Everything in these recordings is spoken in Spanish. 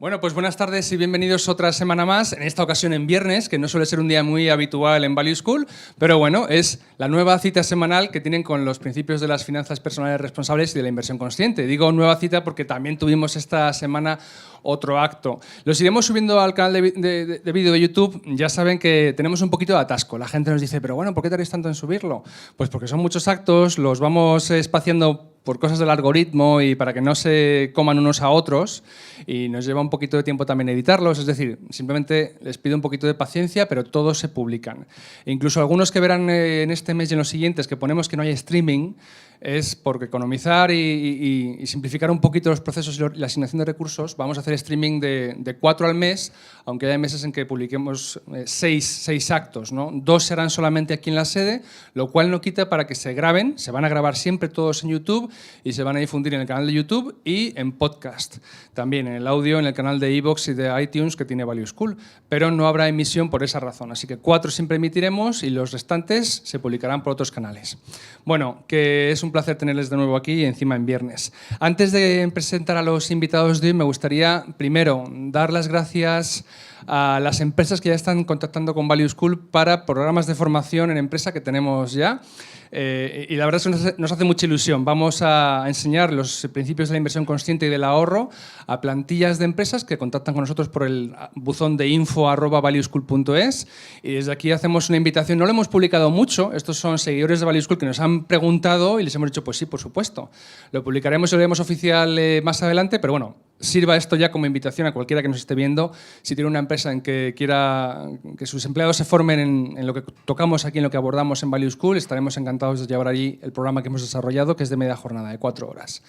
Bueno, pues buenas tardes y bienvenidos otra semana más, en esta ocasión en viernes, que no suele ser un día muy habitual en Value School, pero bueno, es la nueva cita semanal que tienen con los principios de las finanzas personales responsables y de la inversión consciente. Digo nueva cita porque también tuvimos esta semana otro acto. Los iremos subiendo al canal de vídeo de YouTube. Ya saben que tenemos un poquito de atasco. La gente nos dice, pero bueno, ¿por qué tardáis tanto en subirlo? Pues porque son muchos actos, los vamos espaciando por cosas del algoritmo y para que no se coman unos a otros, y nos lleva un poquito de tiempo también editarlos, es decir, simplemente les pido un poquito de paciencia, pero todos se publican. E incluso algunos que verán en este mes y en los siguientes que ponemos que no hay streaming, es porque economizar y simplificar un poquito los procesos y la asignación de recursos, vamos a hacer streaming de 4 al mes, aunque hay meses en que publiquemos 6 actos, ¿no? 2 serán solamente aquí en la sede, lo cual no quita para que se graben, se van a grabar siempre todos en YouTube y se van a difundir en el canal de YouTube y en podcast. También en el audio, en el canal de iVoox y de iTunes que tiene Value School, pero no habrá emisión por esa razón. Así que 4 siempre emitiremos y los restantes se publicarán por otros canales. Bueno, que es un placer tenerles de nuevo aquí y encima en viernes. Antes de presentar a los invitados de hoy, me gustaría primero dar las gracias a las empresas que ya están contactando con Value School para programas de formación en empresa que tenemos ya. Y la verdad es que nos hace mucha ilusión. Vamos a enseñar los principios de la inversión consciente y del ahorro a plantillas de empresas que contactan con nosotros por el buzón de info@valueschool.es, y desde aquí hacemos una invitación. No lo hemos publicado mucho, estos son seguidores de Value School que nos han preguntado y les hemos dicho, pues sí, por supuesto. Lo publicaremos y lo haremos oficial más adelante, pero bueno, sirva esto ya como invitación a cualquiera que nos esté viendo. Si tiene una empresa en que quiera que sus empleados se formen en lo que tocamos aquí, en lo que abordamos en Value School, estaremos encantados de llevar allí el programa que hemos desarrollado, que es de media jornada, de 4 horas.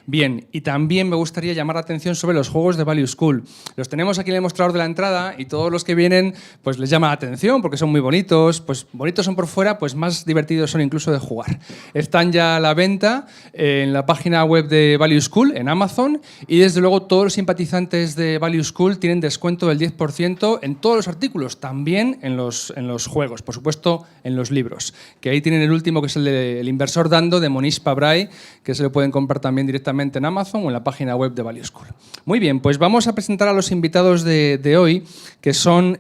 Bien, y también me gustaría llamar la atención sobre los juegos de Value School. Los tenemos aquí en el mostrador de la entrada y todos los que vienen pues les llama la atención porque son muy bonitos. Pues bonitos son por fuera, pues más divertidos son incluso de jugar. Están ya a la venta en la página web de Value School, en Amazon, y desde luego todos los simpatizantes de Value School tienen descuento del 10% en todos los artículos, también en los juegos, por supuesto en los libros, que ahí tienen el último, que es el de El inversor dando, de Monish Pabrai, que se lo pueden comprar también directamente en Amazon o en la página web de Value School. Muy bien, pues vamos a presentar a los invitados de hoy, que son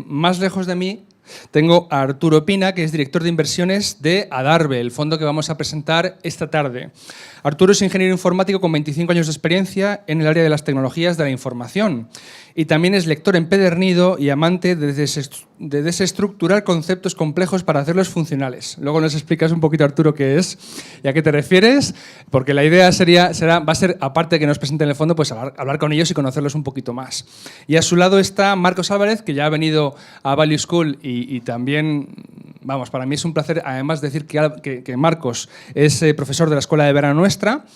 más lejos de mí. Tengo a Arturo Pina, que es director de inversiones de Adarve, el fondo que vamos a presentar esta tarde. Arturo es ingeniero informático con 25 años de experiencia en el área de las tecnologías de la información y también es lector empedernido y amante de desestructurar conceptos complejos para hacerlos funcionales. Luego nos explicas un poquito, Arturo, qué es y a qué te refieres, porque la idea va a ser, aparte de que nos presenten el fondo, pues hablar con ellos y conocerlos un poquito más. Y a su lado está Marcos Álvarez, que ya ha venido a Value School y también, vamos, para mí es un placer, además, decir que Marcos es profesor de la Escuela de Verano Nuestra.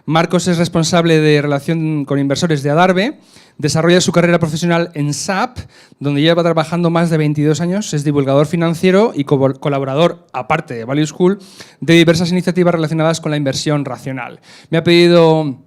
Marcos es responsable de relación con inversores de Adarve, desarrolla su carrera profesional en SAP, donde lleva trabajando más de 22 años, es divulgador financiero y colaborador, aparte de Value School, de diversas iniciativas relacionadas con la inversión racional. Me ha pedido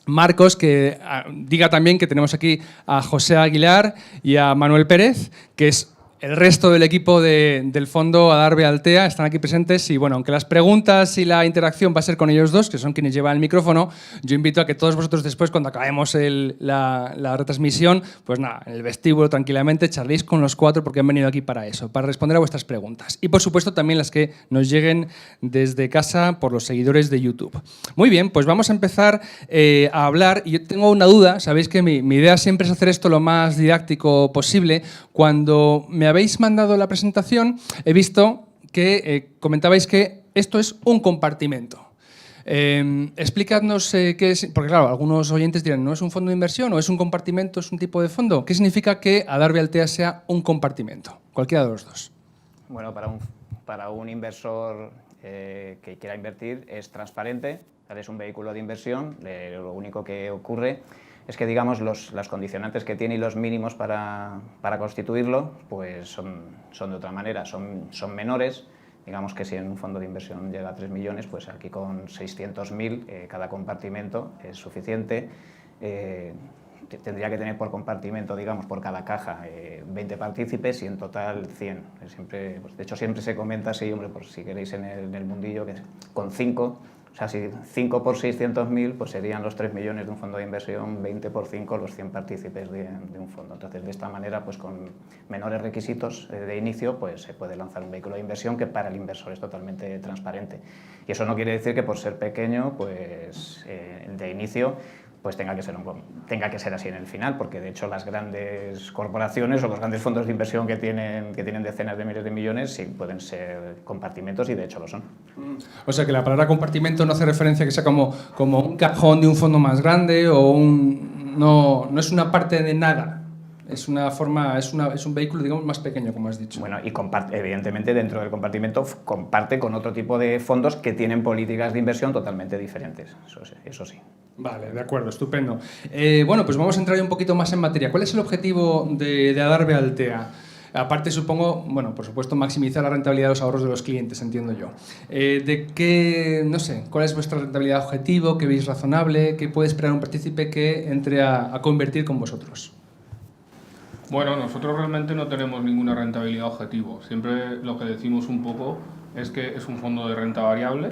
Marcos que diga también que tenemos aquí a José Aguilar y a Manuel Pérez, que es el resto del equipo del fondo Adarve Altea, están aquí presentes y, bueno, aunque las preguntas y la interacción va a ser con ellos dos, que son quienes llevan el micrófono, yo invito a que todos vosotros después, cuando acabemos la retransmisión, pues nada, en el vestíbulo tranquilamente charléis con los 4 porque han venido aquí para eso, para responder a vuestras preguntas. Y, por supuesto, también las que nos lleguen desde casa por los seguidores de YouTube. Muy bien, pues vamos a empezar a hablar. Y yo tengo una duda, sabéis que mi idea siempre es hacer esto lo más didáctico posible. Cuando me habéis mandado la presentación, he visto que comentabais que esto es un compartimento. Explicadnos qué es, porque claro, algunos oyentes dirán, ¿no es un fondo de inversión o es un compartimento, es un tipo de fondo? ¿Qué significa que Adarve Altea sea un compartimento? Cualquiera de los dos. Bueno, para un inversor que quiera invertir es transparente, es un vehículo de inversión, lo único que ocurre es que, digamos, las condicionantes que tiene y los mínimos para constituirlo pues son de otra manera, son menores. Digamos que si en un fondo de inversión llega a 3 millones, pues aquí con 600.000 cada compartimento es suficiente. Tendría que tener por compartimento, digamos, por cada caja 20 partícipes y en total 100. Siempre, pues de hecho, siempre se comenta así, hombre, por si queréis en el mundillo, que con 5 O sea, si 5 por 600.000, pues serían los 3 millones de un fondo de inversión, 20 por 5 los 100 partícipes de un fondo. Entonces, de esta manera, pues con menores requisitos de inicio, pues se puede lanzar un vehículo de inversión que para el inversor es totalmente transparente. Y eso no quiere decir que por ser pequeño, pues de inicio, pues tenga que ser así en el final, porque de hecho las grandes corporaciones o los grandes fondos de inversión que tienen decenas de miles de millones sí pueden ser compartimentos y de hecho lo son. O sea que la palabra compartimento no hace referencia a que sea como un cajón de un fondo más grande o no es una parte de nada. Es un vehículo, digamos, más pequeño, como has dicho. Bueno, y evidentemente dentro del compartimento comparte con otro tipo de fondos que tienen políticas de inversión totalmente diferentes, eso sí. Vale, de acuerdo, estupendo. Bueno, pues vamos a entrar un poquito más en materia. ¿Cuál es el objetivo de Adarve Altea? Aparte, supongo, bueno, por supuesto, maximizar la rentabilidad de los ahorros de los clientes, entiendo yo. No sé, ¿cuál es vuestra rentabilidad objetivo? ¿Qué veis razonable? ¿Qué puede esperar un partícipe que entre a convertir con vosotros? Bueno, nosotros realmente no tenemos ninguna rentabilidad objetivo. Siempre lo que decimos un poco es que es un fondo de renta variable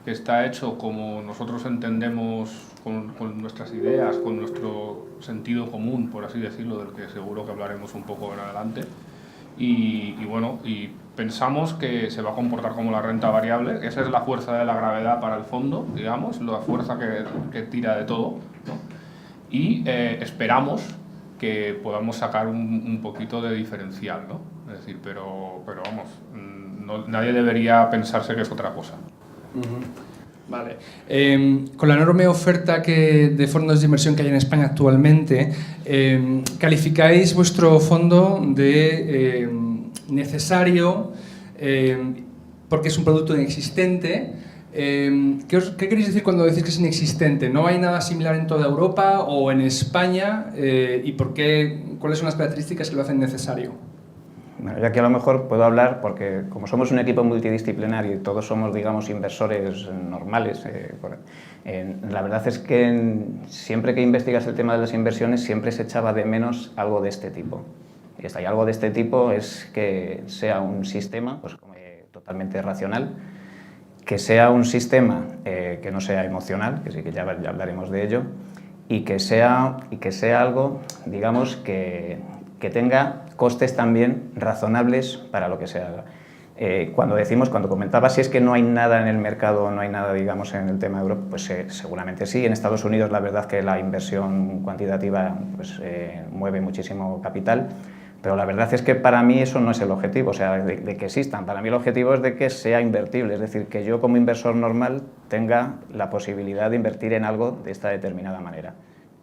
que está hecho como nosotros entendemos con nuestras ideas, con nuestro sentido común, por así decirlo, del que seguro que hablaremos un poco en adelante. Y pensamos que se va a comportar como la renta variable. Esa es la fuerza de la gravedad para el fondo, digamos, la fuerza que tira de todo, ¿no? Y esperamos que podamos sacar un poquito de diferencial, ¿no? Es decir, pero vamos, nadie debería pensarse que es otra cosa. Vale. Con la enorme oferta de fondos de inversión que hay en España actualmente, ¿calificáis vuestro fondo de necesario porque es un producto inexistente? ¿Qué queréis decir cuando decís que es inexistente? ¿No hay nada similar en toda Europa o en España? ¿Y cuáles son las características que lo hacen necesario? Bueno, yo aquí a lo mejor puedo hablar porque como somos un equipo multidisciplinario y todos somos, digamos, inversores normales, la verdad es que siempre que investigas el tema de las inversiones siempre se echaba de menos algo de este tipo. Y algo de este tipo es que sea un sistema pues, totalmente racional, que sea un sistema que no sea emocional, que sí que ya hablaremos de ello, y que sea algo, digamos, que tenga costes también razonables para lo que se haga. Cuando comentaba si es que no hay nada en el mercado, no hay nada, digamos, en el tema de Europa, pues seguramente sí. En Estados Unidos la verdad que la inversión cuantitativa pues, mueve muchísimo capital, pero la verdad es que para mí eso no es el objetivo, o sea, de que existan. Para mí el objetivo es de que sea invertible, es decir, que yo como inversor normal tenga la posibilidad de invertir en algo de esta determinada manera.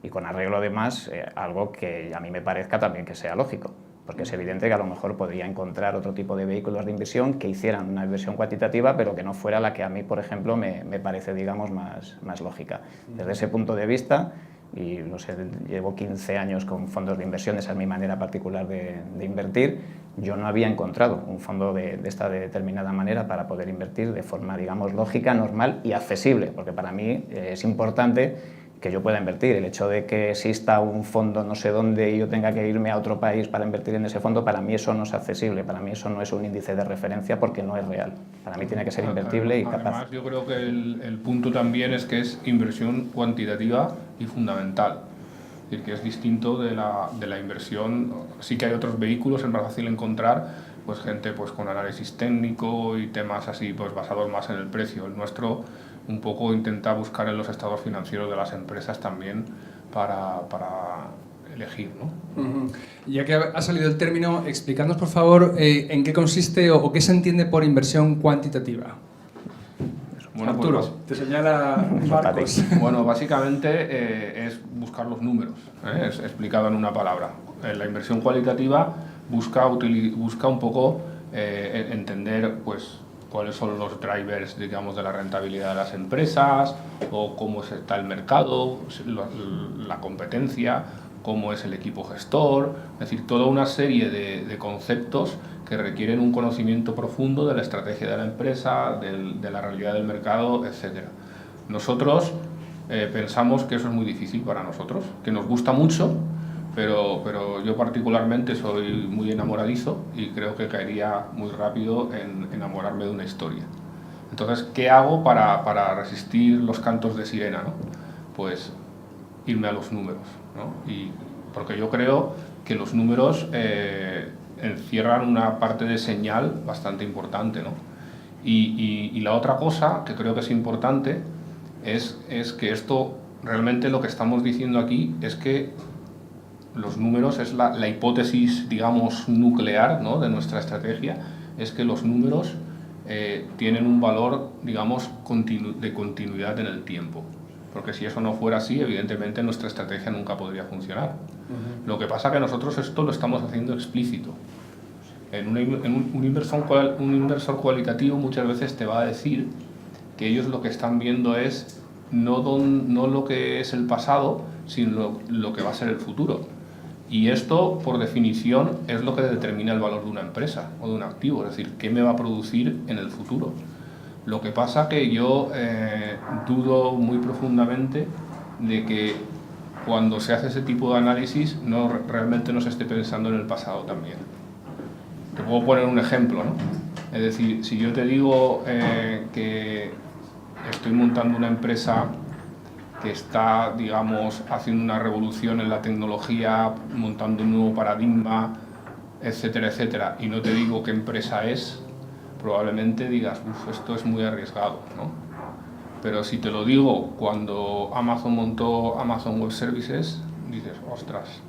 Y con arreglo además algo que a mí me parezca también que sea lógico, porque es evidente que a lo mejor podría encontrar otro tipo de vehículos de inversión que hicieran una inversión cuantitativa, pero que no fuera la que a mí, por ejemplo, me parece, digamos, más lógica. Desde ese punto de vista, y no sé, llevo 15 años con fondos de inversión, esa es mi manera particular de invertir, yo no había encontrado un fondo de esta determinada manera para poder invertir de forma, digamos, lógica, normal y accesible, porque para mí es importante que yo pueda invertir. El hecho de que exista un fondo no sé dónde y yo tenga que irme a otro país para invertir en ese fondo, para mí eso no es accesible, para mí eso no es un índice de referencia porque no es real. Para mí tiene que ser invertible y capaz. Además, yo creo que el punto también es que es inversión cuantitativa y fundamental. Es decir, que es distinto de la inversión. Sí que hay otros vehículos, es más fácil encontrar pues gente pues con análisis técnico y temas así pues basados más en el precio. El nuestro un poco intenta buscar en los estados financieros de las empresas también para elegir, ¿no? Ya que ha salido el término, explicadnos por favor en qué consiste o qué se entiende por inversión cuantitativa. Bueno, Arturo, pues, te señala Marcos. Bueno, básicamente es buscar los números, es explicado en una palabra. La inversión cualitativa busca un poco entender pues cuáles son los drivers, digamos, de la rentabilidad de las empresas o cómo está el mercado, la competencia, cómo es el equipo gestor, es decir, toda una serie de conceptos que requieren un conocimiento profundo de la estrategia de la empresa, de la realidad del mercado, etc. Nosotros pensamos que eso es muy difícil para nosotros, que nos gusta mucho, pero yo particularmente soy muy enamoradizo y creo que caería muy rápido en enamorarme de una historia. Entonces, ¿qué hago para resistir los cantos de sirena, ¿no? Pues irme a los números, ¿no? Porque yo creo que los números encierran una parte de señal bastante importante, ¿no? Y la otra cosa que creo que es importante es que esto, realmente lo que estamos diciendo aquí es que los números es la hipótesis, digamos, nuclear, ¿no?, de nuestra estrategia, es que los números tienen un valor, digamos, de continuidad en el tiempo. Porque si eso no fuera así, evidentemente nuestra estrategia nunca podría funcionar. Lo que pasa es que nosotros esto lo estamos haciendo explícito. Un inversor cualitativo muchas veces te va a decir que ellos lo que están viendo es no lo que es el pasado, sino lo que va a ser el futuro. Y esto, por definición, es lo que determina el valor de una empresa o de un activo, es decir, qué me va a producir en el futuro. Lo que pasa que yo dudo muy profundamente de que cuando se hace ese tipo de análisis realmente no se esté pensando en el pasado también. Te puedo poner un ejemplo, ¿no? Es decir, si yo te digo que estoy montando una empresa que está, digamos, haciendo una revolución en la tecnología, montando un nuevo paradigma, etcétera, etcétera, y no te digo qué empresa es, probablemente digas, esto es muy arriesgado, ¿no? Pero si te lo digo cuando Amazon montó Amazon Web Services, dices, ostras,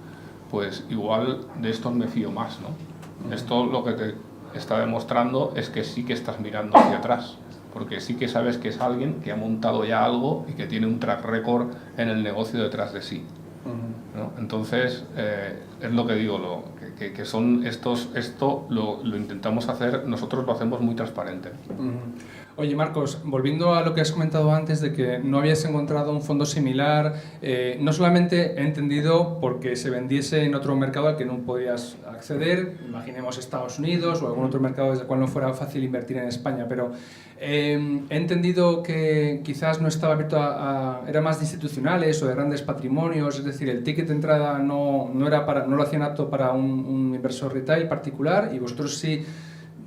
pues igual de estos me fío más, ¿no? Esto lo que te está demostrando es que sí que estás mirando hacia atrás, porque sí que sabes que es alguien que ha montado ya algo y que tiene un track record en el negocio detrás de sí, ¿no? Entonces, es lo que digo, que son esto lo intentamos hacer, nosotros lo hacemos muy transparente. Oye, Marcos, volviendo a lo que has comentado antes de que no habías encontrado un fondo similar, no solamente he entendido porque se vendiese en otro mercado al que no podías acceder, imaginemos Estados Unidos o algún otro mercado desde el cual no fuera fácil invertir en España, pero he entendido que quizás no estaba abierto era más de institucionales o de grandes patrimonios, es decir, el ticket de entrada no lo hacían apto para un inversor retail particular, y vosotros sí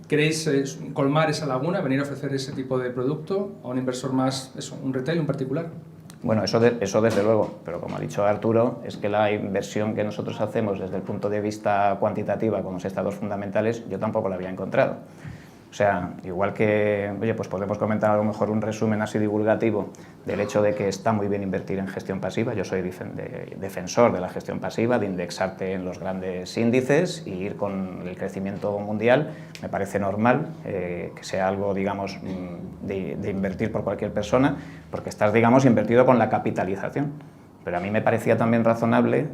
queréis colmar esa laguna, venir a ofrecer ese tipo de producto a un inversor más, un retail en particular. Bueno, eso desde luego, pero como ha dicho Arturo, es que la inversión que nosotros hacemos desde el punto de vista cuantitativa con los estados fundamentales, yo tampoco la había encontrado. O sea, igual que, oye, pues podemos comentar a lo mejor un resumen así divulgativo del hecho de que está muy bien invertir en gestión pasiva. Yo soy defensor de la gestión pasiva, de indexarte en los grandes índices y ir con el crecimiento mundial. Me parece normal que sea algo, digamos, de invertir por cualquier persona, porque estás, digamos, invertido con la capitalización. Pero a mí me parecía también razonable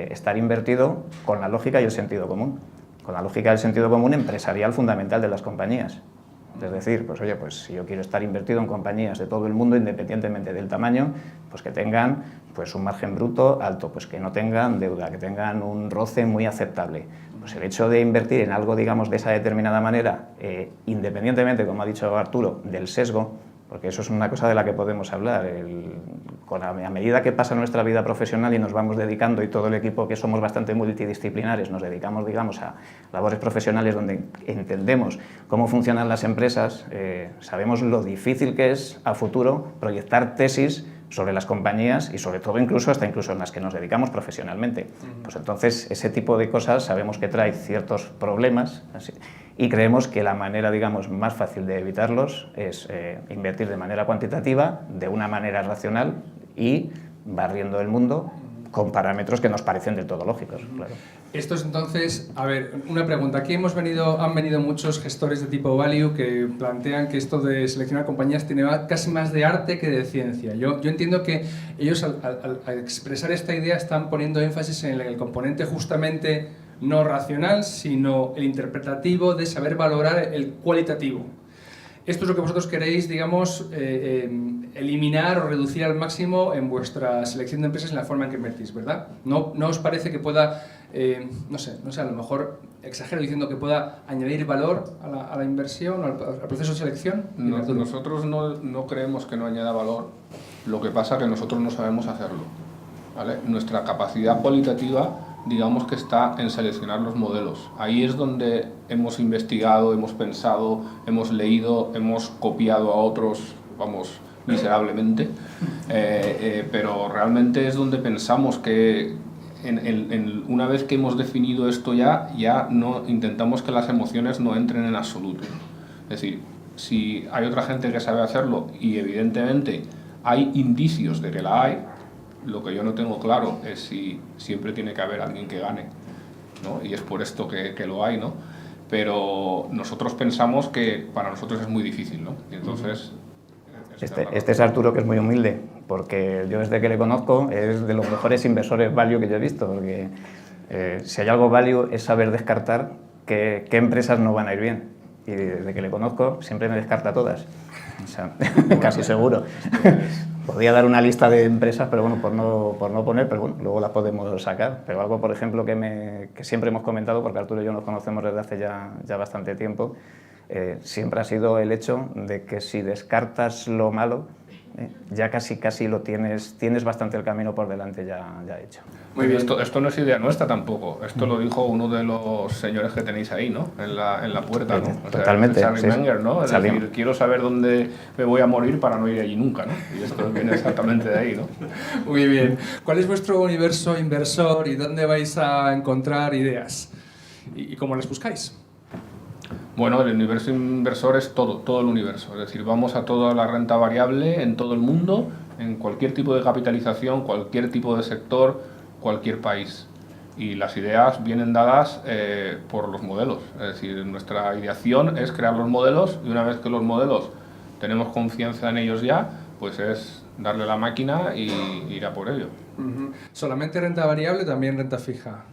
estar invertido con la lógica y el sentido común. Con la lógica del sentido común empresarial fundamental de las compañías. Es decir, pues oye, pues si yo quiero estar invertido en compañías de todo el mundo, independientemente del tamaño, pues que tengan pues un margen bruto alto, pues que no tengan deuda, que tengan un roce muy aceptable. Pues el hecho de invertir en algo, digamos, de esa determinada manera, independientemente, como ha dicho Arturo, del sesgo, porque eso es una cosa de la que podemos hablar. A medida que pasa nuestra vida profesional y nos vamos dedicando, y todo el equipo que somos bastante multidisciplinares, nos dedicamos, digamos, a labores profesionales donde entendemos cómo funcionan las empresas, sabemos lo difícil que es a futuro proyectar tesis sobre las compañías y sobre todo incluso en las que nos dedicamos profesionalmente. Pues entonces ese tipo de cosas sabemos que trae ciertos problemas y creemos que la manera, digamos, más fácil de evitarlos es invertir de manera cuantitativa, de una manera racional y barriendo el mundo con parámetros que nos parecen del todo lógicos. Claro. Esto es entonces, a ver, una pregunta. Aquí han venido muchos gestores de tipo value que plantean que esto de seleccionar compañías tiene casi más de arte que de ciencia. Yo entiendo que ellos al expresar esta idea están poniendo énfasis en el componente justamente no racional, sino el interpretativo de saber valorar el cualitativo. Esto es lo que vosotros queréis, digamos, eliminar o reducir al máximo en vuestra selección de empresas en la forma en que invertís, ¿verdad? ¿No os parece que pueda, no sé, a lo mejor exagero diciendo que pueda añadir valor a la inversión o al proceso de selección? Nosotros no creemos que no añada valor, lo que pasa es que nosotros no sabemos hacerlo, ¿vale? Nuestra capacidad cualitativa, digamos que está en seleccionar los modelos. Ahí es donde hemos investigado, hemos pensado, hemos leído, hemos copiado a otros, vamos, miserablemente, pero realmente es donde pensamos que una vez que hemos definido esto ya no intentamos que las emociones no entren en absoluto. Es decir, si hay otra gente que sabe hacerlo y evidentemente hay indicios de que la hay, lo que yo no tengo claro es si siempre tiene que haber alguien que gane, ¿no? Y es por esto que lo hay, ¿no? Pero nosotros pensamos que para nosotros es muy difícil, ¿no? Y entonces... Este es Arturo, que es muy humilde, porque yo desde que le conozco es de los mejores inversores value que yo he visto, porque si hay algo value es saber descartar qué empresas no van a ir bien. Y desde que le conozco siempre me descarta todas, o sea, casi seguro. Podría dar una lista de empresas, pero bueno, por no poner, pero bueno, luego las podemos sacar. Pero algo, por ejemplo, que siempre hemos comentado, porque Arturo y yo nos conocemos desde hace ya bastante tiempo, siempre ha sido el hecho de que si descartas lo malo, ya casi lo tienes bastante el camino por delante ya hecho. Muy bien. Esto no es idea nuestra tampoco, esto lo dijo uno de los señores que tenéis ahí, ¿no? En la puerta, ¿no? O sea, totalmente. Charlie Munger, ¿no? Es decir, quiero saber dónde me voy a morir para no ir allí nunca, ¿no? Y esto viene exactamente de ahí, ¿no? Muy bien. ¿Cuál es vuestro universo inversor y dónde vais a encontrar ideas? ¿Y cómo las buscáis? Bueno, el universo inversor es todo el universo, es decir, vamos a toda la renta variable en todo el mundo, en cualquier tipo de capitalización, cualquier tipo de sector, cualquier país. Y las ideas vienen dadas por los modelos, es decir, nuestra ideación es crear los modelos y una vez que los modelos tenemos confianza en ellos ya, pues es darle la máquina y ir a por ello. ¿Solamente renta variable o también renta fija?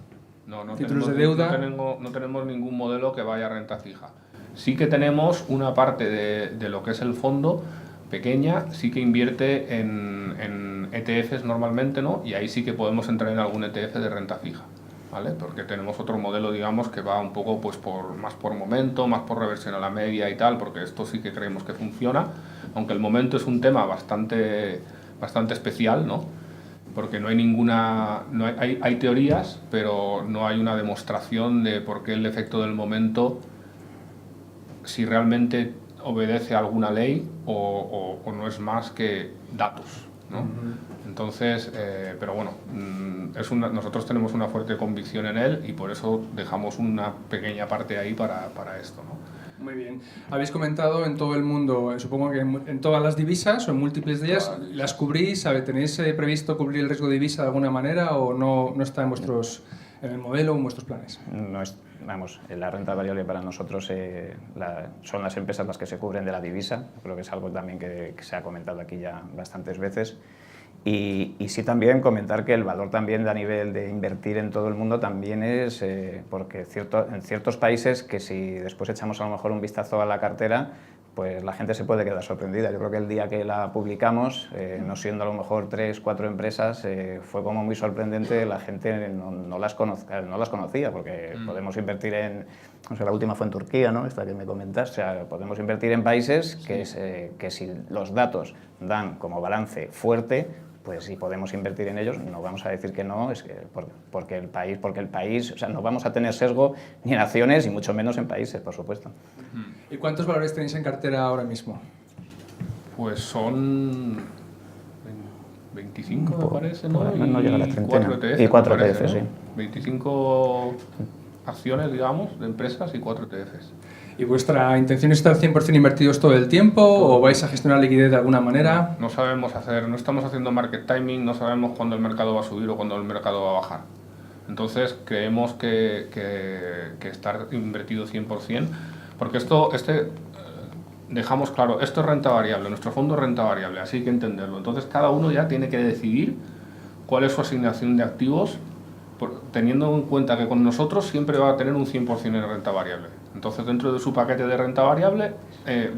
No ¿Títulos de deuda? No tenemos ningún modelo que vaya a renta fija. Sí que tenemos una parte de lo que es el fondo pequeña, sí que invierte en ETFs normalmente, ¿no? Y ahí sí que podemos entrar en algún ETF de renta fija, ¿vale? Porque tenemos otro modelo, digamos, que va un poco pues más por momento, más por reversión a la media y tal, porque esto sí que creemos que funciona, aunque el momento es un tema bastante especial, ¿no? Porque no hay ninguna... hay teorías, pero no hay una demostración de por qué el efecto del momento, si realmente obedece a alguna ley o no es más que datos, ¿no? Entonces, pero bueno, nosotros tenemos una fuerte convicción en él y por eso dejamos una pequeña parte ahí para esto, ¿no? Muy bien. Habéis comentado en todo el mundo, supongo que en todas las divisas o en múltiples de ellas, ¿las cubrís? ¿Tenéis previsto cubrir el riesgo de divisa de alguna manera o no está en el modelo o en vuestros planes? No es, vamos, la renta variable para nosotros son las empresas las que se cubren de la divisa, creo que es algo también que se ha comentado aquí ya bastantes veces. Y sí también comentar que el valor también a nivel de invertir en todo el mundo también es, porque en ciertos países que si después echamos a lo mejor un vistazo a la cartera, pues la gente se puede quedar sorprendida. Yo creo que el día que la publicamos, no siendo a lo mejor 3 o 4 empresas, fue como muy sorprendente, la gente no las conocía, porque podemos invertir en, no sé, la última fue en Turquía, ¿no? Esta que me comentas, o sea, podemos invertir en países que si los datos dan como balance fuerte, pues si podemos invertir en ellos, no vamos a decir que no, es que porque el país, o sea, no vamos a tener sesgo ni en acciones y mucho menos en países, por supuesto. ¿Y cuántos valores tenéis en cartera ahora mismo? Pues son 25, me parece, ¿no? No llega a la treintena. 4 ETFs, y 4 parece, ETFs, ¿no? sí. 25 acciones, digamos, de empresas y 4 ETFs. ¿Y vuestra intención es estar 100% invertidos todo el tiempo o vais a gestionar liquidez de alguna manera? No estamos haciendo market timing, no sabemos cuándo el mercado va a subir o cuándo el mercado va a bajar. Entonces creemos que estar invertido 100%, porque dejamos claro, esto es renta variable, nuestro fondo es renta variable, así hay que entenderlo. Entonces cada uno ya tiene que decidir cuál es su asignación de activos, teniendo en cuenta que con nosotros siempre va a tener un 100% en renta variable. Entonces dentro de su paquete de renta variable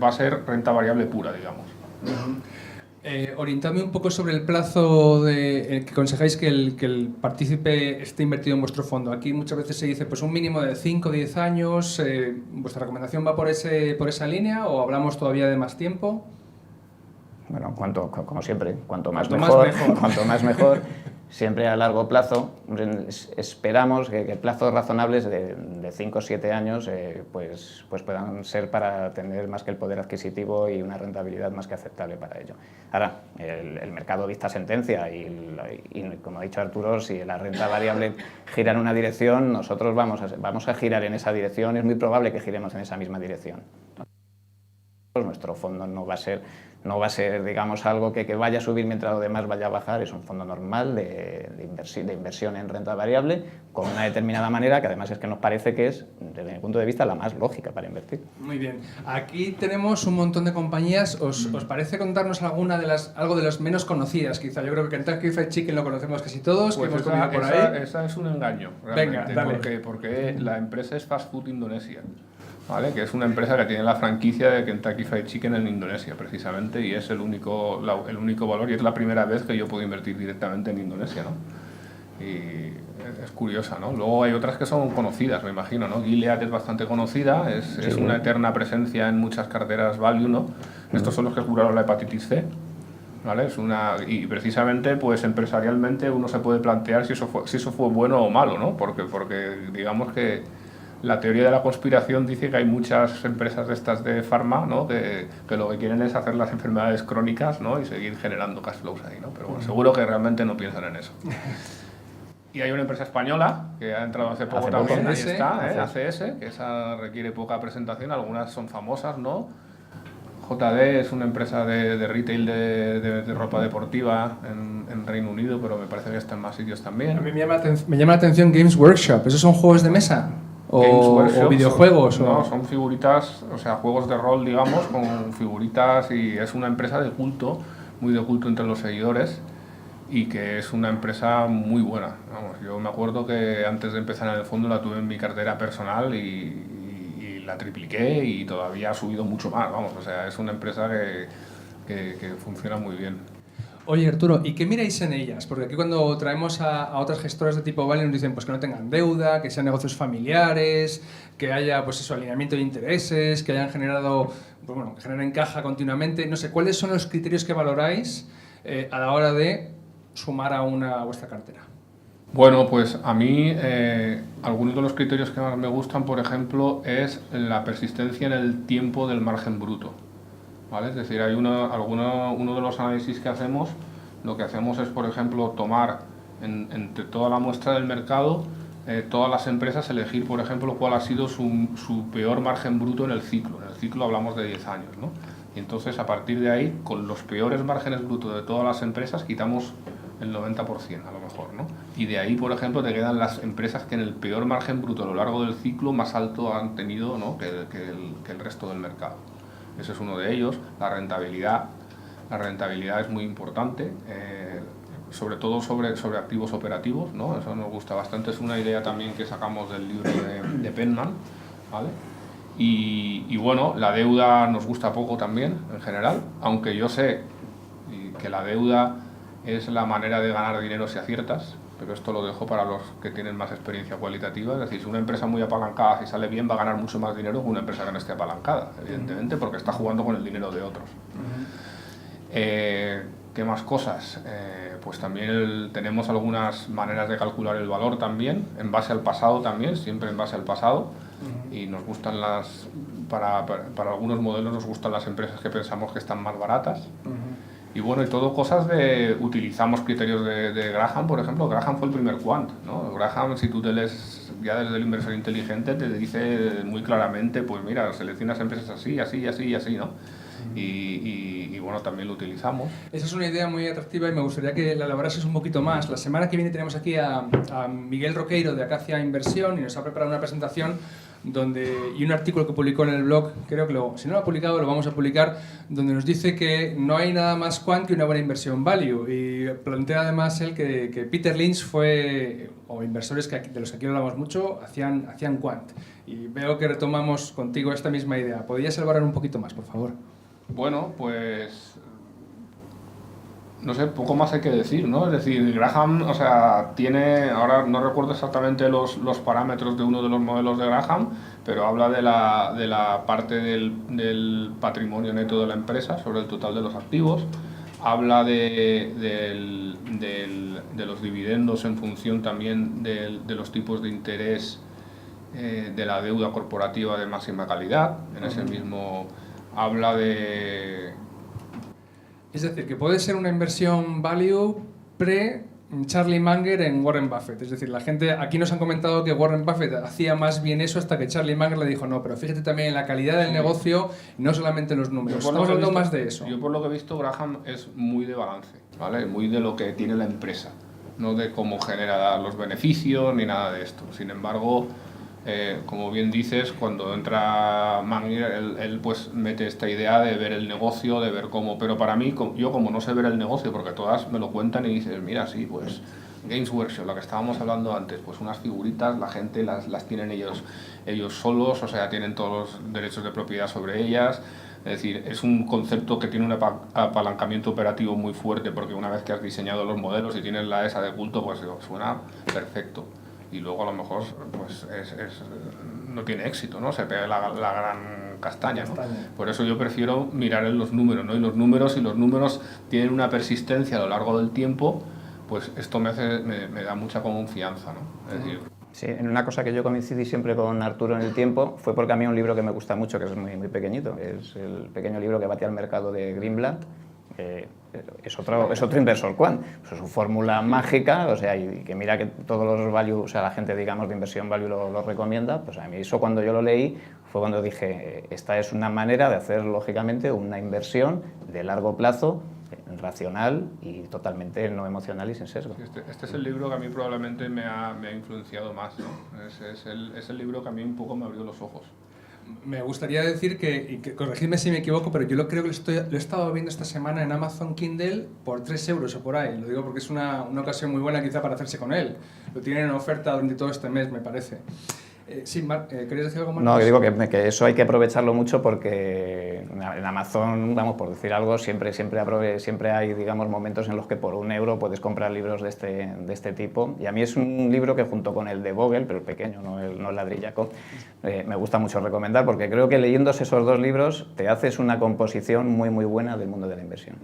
va a ser renta variable pura, digamos. Orientadme un poco sobre el plazo que aconsejáis que el partícipe esté invertido en vuestro fondo. Aquí muchas veces se dice pues un mínimo de 5 o 10 años. ¿Vuestra recomendación va por esa línea o hablamos todavía de más tiempo? Bueno, como siempre, cuanto más mejor. Cuanto más mejor. Siempre a largo plazo, esperamos que plazos razonables de 5 o 7 años pues puedan ser para tener más que el poder adquisitivo y una rentabilidad más que aceptable para ello. Ahora, el mercado dicta sentencia y como ha dicho Arturo, si la renta variable gira en una dirección, nosotros vamos a girar en esa dirección, es muy probable que giremos en esa misma dirección. Nuestro fondo no va a ser digamos, algo que vaya a subir mientras lo demás vaya a bajar, es un fondo normal de inversión en renta variable con una determinada manera que además es que nos parece que es, desde mi punto de vista, la más lógica para invertir. Muy bien. Aquí tenemos un montón de compañías. ¿Os parece contarnos algo de las menos conocidas, quizá? Yo creo que Kentucky Fried Chicken lo conocemos casi todos, Pues que hemos comido por ahí. Esa es un engaño, realmente. Venga, dale. Porque la empresa es Fast Food Indonesia, ¿vale? Que es una empresa que tiene la franquicia de Kentucky Fried Chicken en Indonesia, precisamente, y es el único valor, y es la primera vez que yo puedo invertir directamente en Indonesia, ¿no? Y es curiosa, ¿no? Luego hay otras que son conocidas, me imagino, ¿no? Gilead es bastante conocida, es una eterna presencia en muchas carteras value, ¿no? Estos son los que curaron la hepatitis C, ¿vale? Y precisamente, pues empresarialmente uno se puede plantear si eso fue bueno o malo, ¿no? Porque digamos que la teoría de la conspiración dice que hay muchas empresas de estas de farma, ¿no? que lo que quieren es hacer las enfermedades crónicas, ¿no? Y seguir generando cash flows ahí, ¿no? Pero bueno, seguro que realmente no piensan en eso. Y hay una empresa española que ha entrado hace poco también, ahí está, ACS, que esa requiere poca presentación, algunas son famosas, ¿no? JD es una empresa de retail de ropa deportiva en Reino Unido, pero me parece que está en más sitios también. A mí me llama la atención Games Workshop. ¿Esos son juegos de mesa? ¿O videojuegos? Son figuritas, o sea, juegos de rol, digamos, con figuritas, y es una empresa de culto, muy de culto entre los seguidores, y que es una empresa muy buena. Vamos, yo me acuerdo que antes de empezar en el fondo la tuve en mi cartera personal y la tripliqué y todavía ha subido mucho más, vamos, o sea, es una empresa que funciona muy bien. Oye, Arturo, ¿y qué miráis en ellas? Porque aquí cuando traemos a otras gestoras de tipo value nos dicen pues que no tengan deuda, que sean negocios familiares, que haya pues eso, alineamiento de intereses, que hayan generado, pues bueno, que generen caja continuamente. No sé, ¿cuáles son los criterios que valoráis a la hora de sumar a vuestra cartera? Bueno, pues a mí algunos de los criterios que más me gustan, por ejemplo, es la persistencia en el tiempo del margen bruto, ¿vale? Es decir, hay uno de los análisis que hacemos, lo que hacemos es, por ejemplo, tomar entre toda la muestra del mercado, todas las empresas, elegir, por ejemplo, cuál ha sido su peor margen bruto en el ciclo. En el ciclo hablamos de 10 años, ¿no? Y entonces, a partir de ahí, con los peores márgenes brutos de todas las empresas, quitamos el 90% a lo mejor, ¿no? Y de ahí, por ejemplo, te quedan las empresas que en el peor margen bruto a lo largo del ciclo más alto han tenido, ¿no? que el resto del mercado. Ese es uno de ellos. La rentabilidad es muy importante, sobre todo sobre activos operativos, ¿no? Eso nos gusta bastante, es una idea también que sacamos del libro de Penman, ¿vale? Y bueno, la deuda nos gusta poco también, en general, aunque yo sé que la deuda es la manera de ganar dinero si aciertas, pero esto lo dejo para los que tienen más experiencia cualitativa. Es decir, si una empresa muy apalancada, si sale bien, va a ganar mucho más dinero que una empresa que no esté apalancada, evidentemente, porque está jugando con el dinero de otros. ¿Qué más cosas? Pues también tenemos algunas maneras de calcular el valor también, en base al pasado también, siempre en base al pasado, y nos gustan para algunos modelos nos gustan las empresas que pensamos que están más baratas. Y bueno, y todo cosas utilizamos criterios de Graham, por ejemplo. Graham fue el primer quant, ¿no? Graham, si tú te lees ya desde el inversor inteligente, te dice muy claramente, pues mira, seleccionas empresas así, así, así y así, ¿no? Y bueno, también lo utilizamos. Esa es una idea muy atractiva y me gustaría que la elaborases un poquito más. La semana que viene tenemos aquí a Miguel Roqueiro de Acacia Inversión y nos ha preparado una presentación y un artículo que publicó en el blog, creo que si no lo ha publicado lo vamos a publicar, donde nos dice que no hay nada más quant que una buena inversión value, y plantea además él que Peter Lynch o inversores de los que aquí hablamos mucho, hacían quant, y veo que retomamos contigo esta misma idea. ¿Podrías elaborar un poquito más, por favor? Bueno, pues no sé, poco más hay que decir, ¿no? Es decir, Graham, o sea, ahora no recuerdo exactamente los parámetros de uno de los modelos de Graham, pero habla de la parte del patrimonio neto de la empresa sobre el total de los activos, habla de los dividendos en función también de los tipos de interés de la deuda corporativa de máxima calidad. En ese mismo habla de... Es decir, que puede ser una inversión value pre-Charlie Munger en Warren Buffett. Es decir, la gente, aquí nos han comentado que Warren Buffett hacía más bien eso hasta que Charlie Munger le dijo, no, pero fíjate también en la calidad del negocio, no solamente en los números. Estamos hablando más de eso. Yo por lo que he visto, Graham es muy de balance, ¿vale? Muy de lo que tiene la empresa, no de cómo genera los beneficios ni nada de esto. Sin embargo, como bien dices, cuando entra Munger, él pues mete esta idea de ver el negocio, de ver cómo... Pero para mí, yo como no sé ver el negocio, porque todas me lo cuentan y dices, mira, sí, pues Games Workshop, lo que estábamos hablando antes, pues unas figuritas, la gente las tienen ellos solos, o sea, tienen todos los derechos de propiedad sobre ellas. Es decir, es un concepto que tiene un apalancamiento operativo muy fuerte, porque una vez que has diseñado los modelos y tienes la ESA de culto, pues suena perfecto. Y luego a lo mejor pues no tiene éxito, ¿no? Se pega la gran castaña, ¿no? Por eso yo prefiero mirar en los números, ¿no? Y los números tienen una persistencia a lo largo del tiempo, pues esto me da mucha confianza, ¿no? Es decir... Sí, en una cosa que yo coincidí siempre con Arturo en el tiempo fue porque a mí un libro que me gusta mucho, que es muy, muy pequeñito, es el pequeño libro que bate al mercado de Greenblatt. Es otro inversor quant, pues es su fórmula mágica, o sea, y que mira que todos los value, o sea, la gente, digamos, de inversión value lo recomienda. Pues a mí eso, cuando yo lo leí, fue cuando dije, esta es una manera de hacer, lógicamente, una inversión de largo plazo, racional y totalmente no emocional y sin sesgo. Este es el libro que a mí probablemente me ha influenciado más, ¿no? Es el libro que a mí un poco me abrió los ojos. Me gustaría decir que corregidme si me equivoco, pero yo creo que lo he estado viendo esta semana en Amazon Kindle por 3 euros o por ahí. Lo digo porque es una ocasión muy buena quizá para hacerse con él. Lo tienen en oferta durante todo este mes, me parece. Sí, ¿querías decir algo más? No, que digo que eso hay que aprovecharlo mucho porque en Amazon, vamos, por decir algo, siempre hay, digamos, momentos en los que por 1 euro puedes comprar libros de este tipo. Y a mí es un libro que, junto con el de Vogel, pero el pequeño, no el ladrillaco, me gusta mucho recomendar, porque creo que leyéndose esos dos libros te haces una composición muy, muy buena del mundo de la inversión.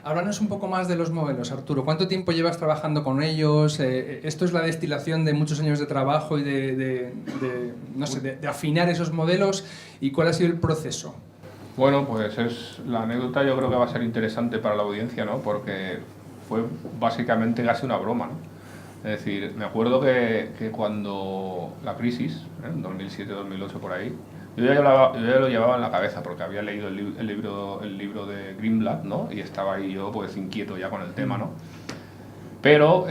Háblanos un poco más de los modelos, Arturo. ¿Cuánto tiempo llevas trabajando con ellos? ¿Esto es la destilación de muchos años de trabajo y de afinar esos modelos? ¿Y cuál ha sido el proceso? Bueno, pues la anécdota yo creo que va a ser interesante para la audiencia, ¿no? Porque fue básicamente casi una broma, ¿no? Es decir, me acuerdo que cuando la crisis, en 2007-2008 por ahí, yo ya lo llevaba en la cabeza porque había leído el libro de Greenblatt, ¿no? Y estaba ahí yo pues inquieto ya con el tema, ¿no? Pero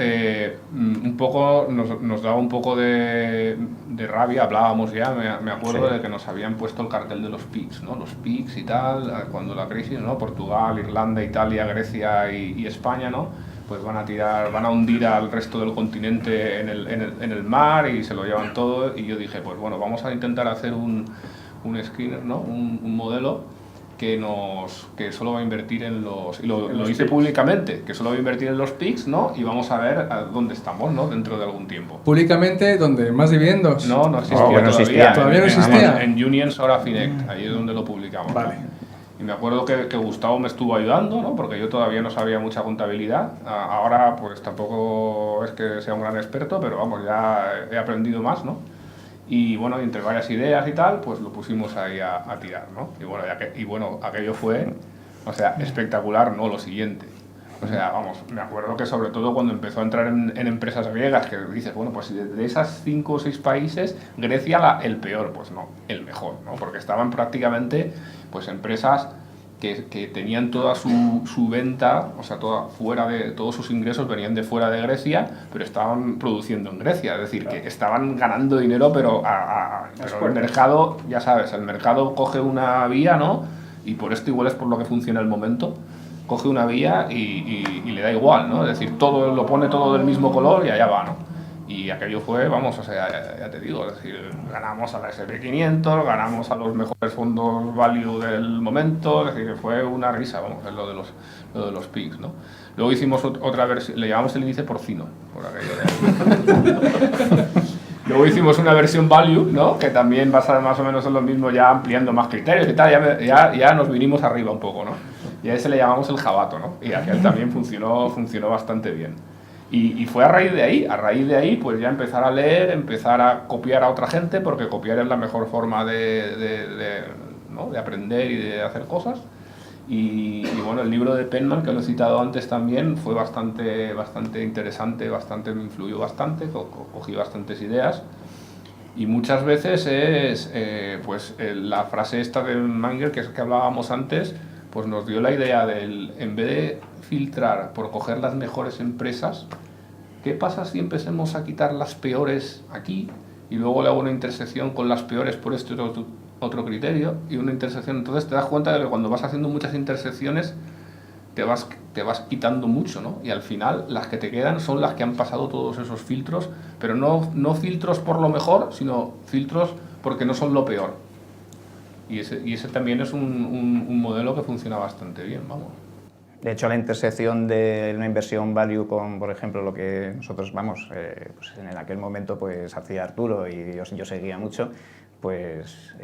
un poco nos daba un poco de rabia, hablábamos ya, me acuerdo de que nos habían puesto el cartel de los PIGS, ¿no? Los PIGS y tal, cuando la crisis, ¿no? Portugal, Irlanda, Italia, Grecia y España, ¿no? Pues van a hundir al resto del continente en el mar y se lo llevan todo. Y yo dije, pues bueno, vamos a intentar hacer un screener, ¿no? Un modelo que solo va a invertir en los... Y lo hice públicamente, que solo va a invertir en los PIGS, ¿no? Y vamos a ver a dónde estamos, ¿no? Dentro de algún tiempo. ¿Públicamente dónde? ¿Más dividendos? No existía. ¿Todavía no existía? En Unions Hora Finect, ahí es donde lo publicamos. Vale. ¿No? Y me acuerdo que Gustavo me estuvo ayudando, ¿no? Porque yo todavía no sabía mucha contabilidad. Ahora pues tampoco es que sea un gran experto, pero vamos, ya he aprendido más, ¿no? Y bueno, entre varias ideas y tal, pues lo pusimos ahí a tirar, ¿no? Y bueno, aquello fue, o sea, espectacular, ¿no? Lo siguiente. O sea, vamos, me acuerdo que sobre todo cuando empezó a entrar en empresas griegas, que dices, bueno, pues de esas 5 o 6 países, Grecia el peor, pues no, el mejor, ¿no? Porque estaban prácticamente, pues, empresas que tenían toda su venta, o sea, todos sus ingresos venían de fuera de Grecia, pero estaban produciendo en Grecia, es decir, que estaban ganando dinero, pero el mercado, ya sabes, el mercado coge una vía, ¿no? Y por esto igual es por lo que funciona el momento, coge una vía y le da igual, ¿no? Es decir, lo pone todo del mismo color y allá va, ¿no? Y aquello fue, vamos, o sea, ya te digo, es decir, ganamos a la S&P 500, ganamos a los mejores fondos value del momento, es decir, que fue una risa, vamos, es lo de los PIGS, ¿no? Luego hicimos otra versión, le llamamos el índice porcino, por aquello de... Luego hicimos una versión value, ¿no? Que también basada más o menos en lo mismo, ya ampliando más criterios y tal, ya nos vinimos arriba un poco, ¿no? Y a ese le llamamos el jabato, ¿no? Y aquel también funcionó bastante bien. Y fue a raíz de ahí, pues ya empezar a leer, empezar a copiar a otra gente, porque copiar es la mejor forma de aprender y de hacer cosas. Y bueno, el libro de Penman, que lo he citado antes también, fue bastante interesante, me influyó bastante, cogí bastantes ideas. Y muchas veces es, la frase esta de Manger, que hablábamos antes, pues nos dio la idea del, en vez de filtrar por coger las mejores empresas, ¿qué pasa si empecemos a quitar las peores aquí y luego le hago una intersección con las peores por este otro criterio y una intersección? Entonces te das cuenta de que cuando vas haciendo muchas intersecciones te vas quitando mucho, ¿no? Y al final las que te quedan son las que han pasado todos esos filtros, pero no filtros por lo mejor, sino filtros porque no son lo peor. Y ese también es un modelo que funciona bastante bien, vamos. De hecho, la intersección de una inversión value con, por ejemplo, lo que nosotros, pues en aquel momento pues hacía Arturo y yo seguía mucho, pues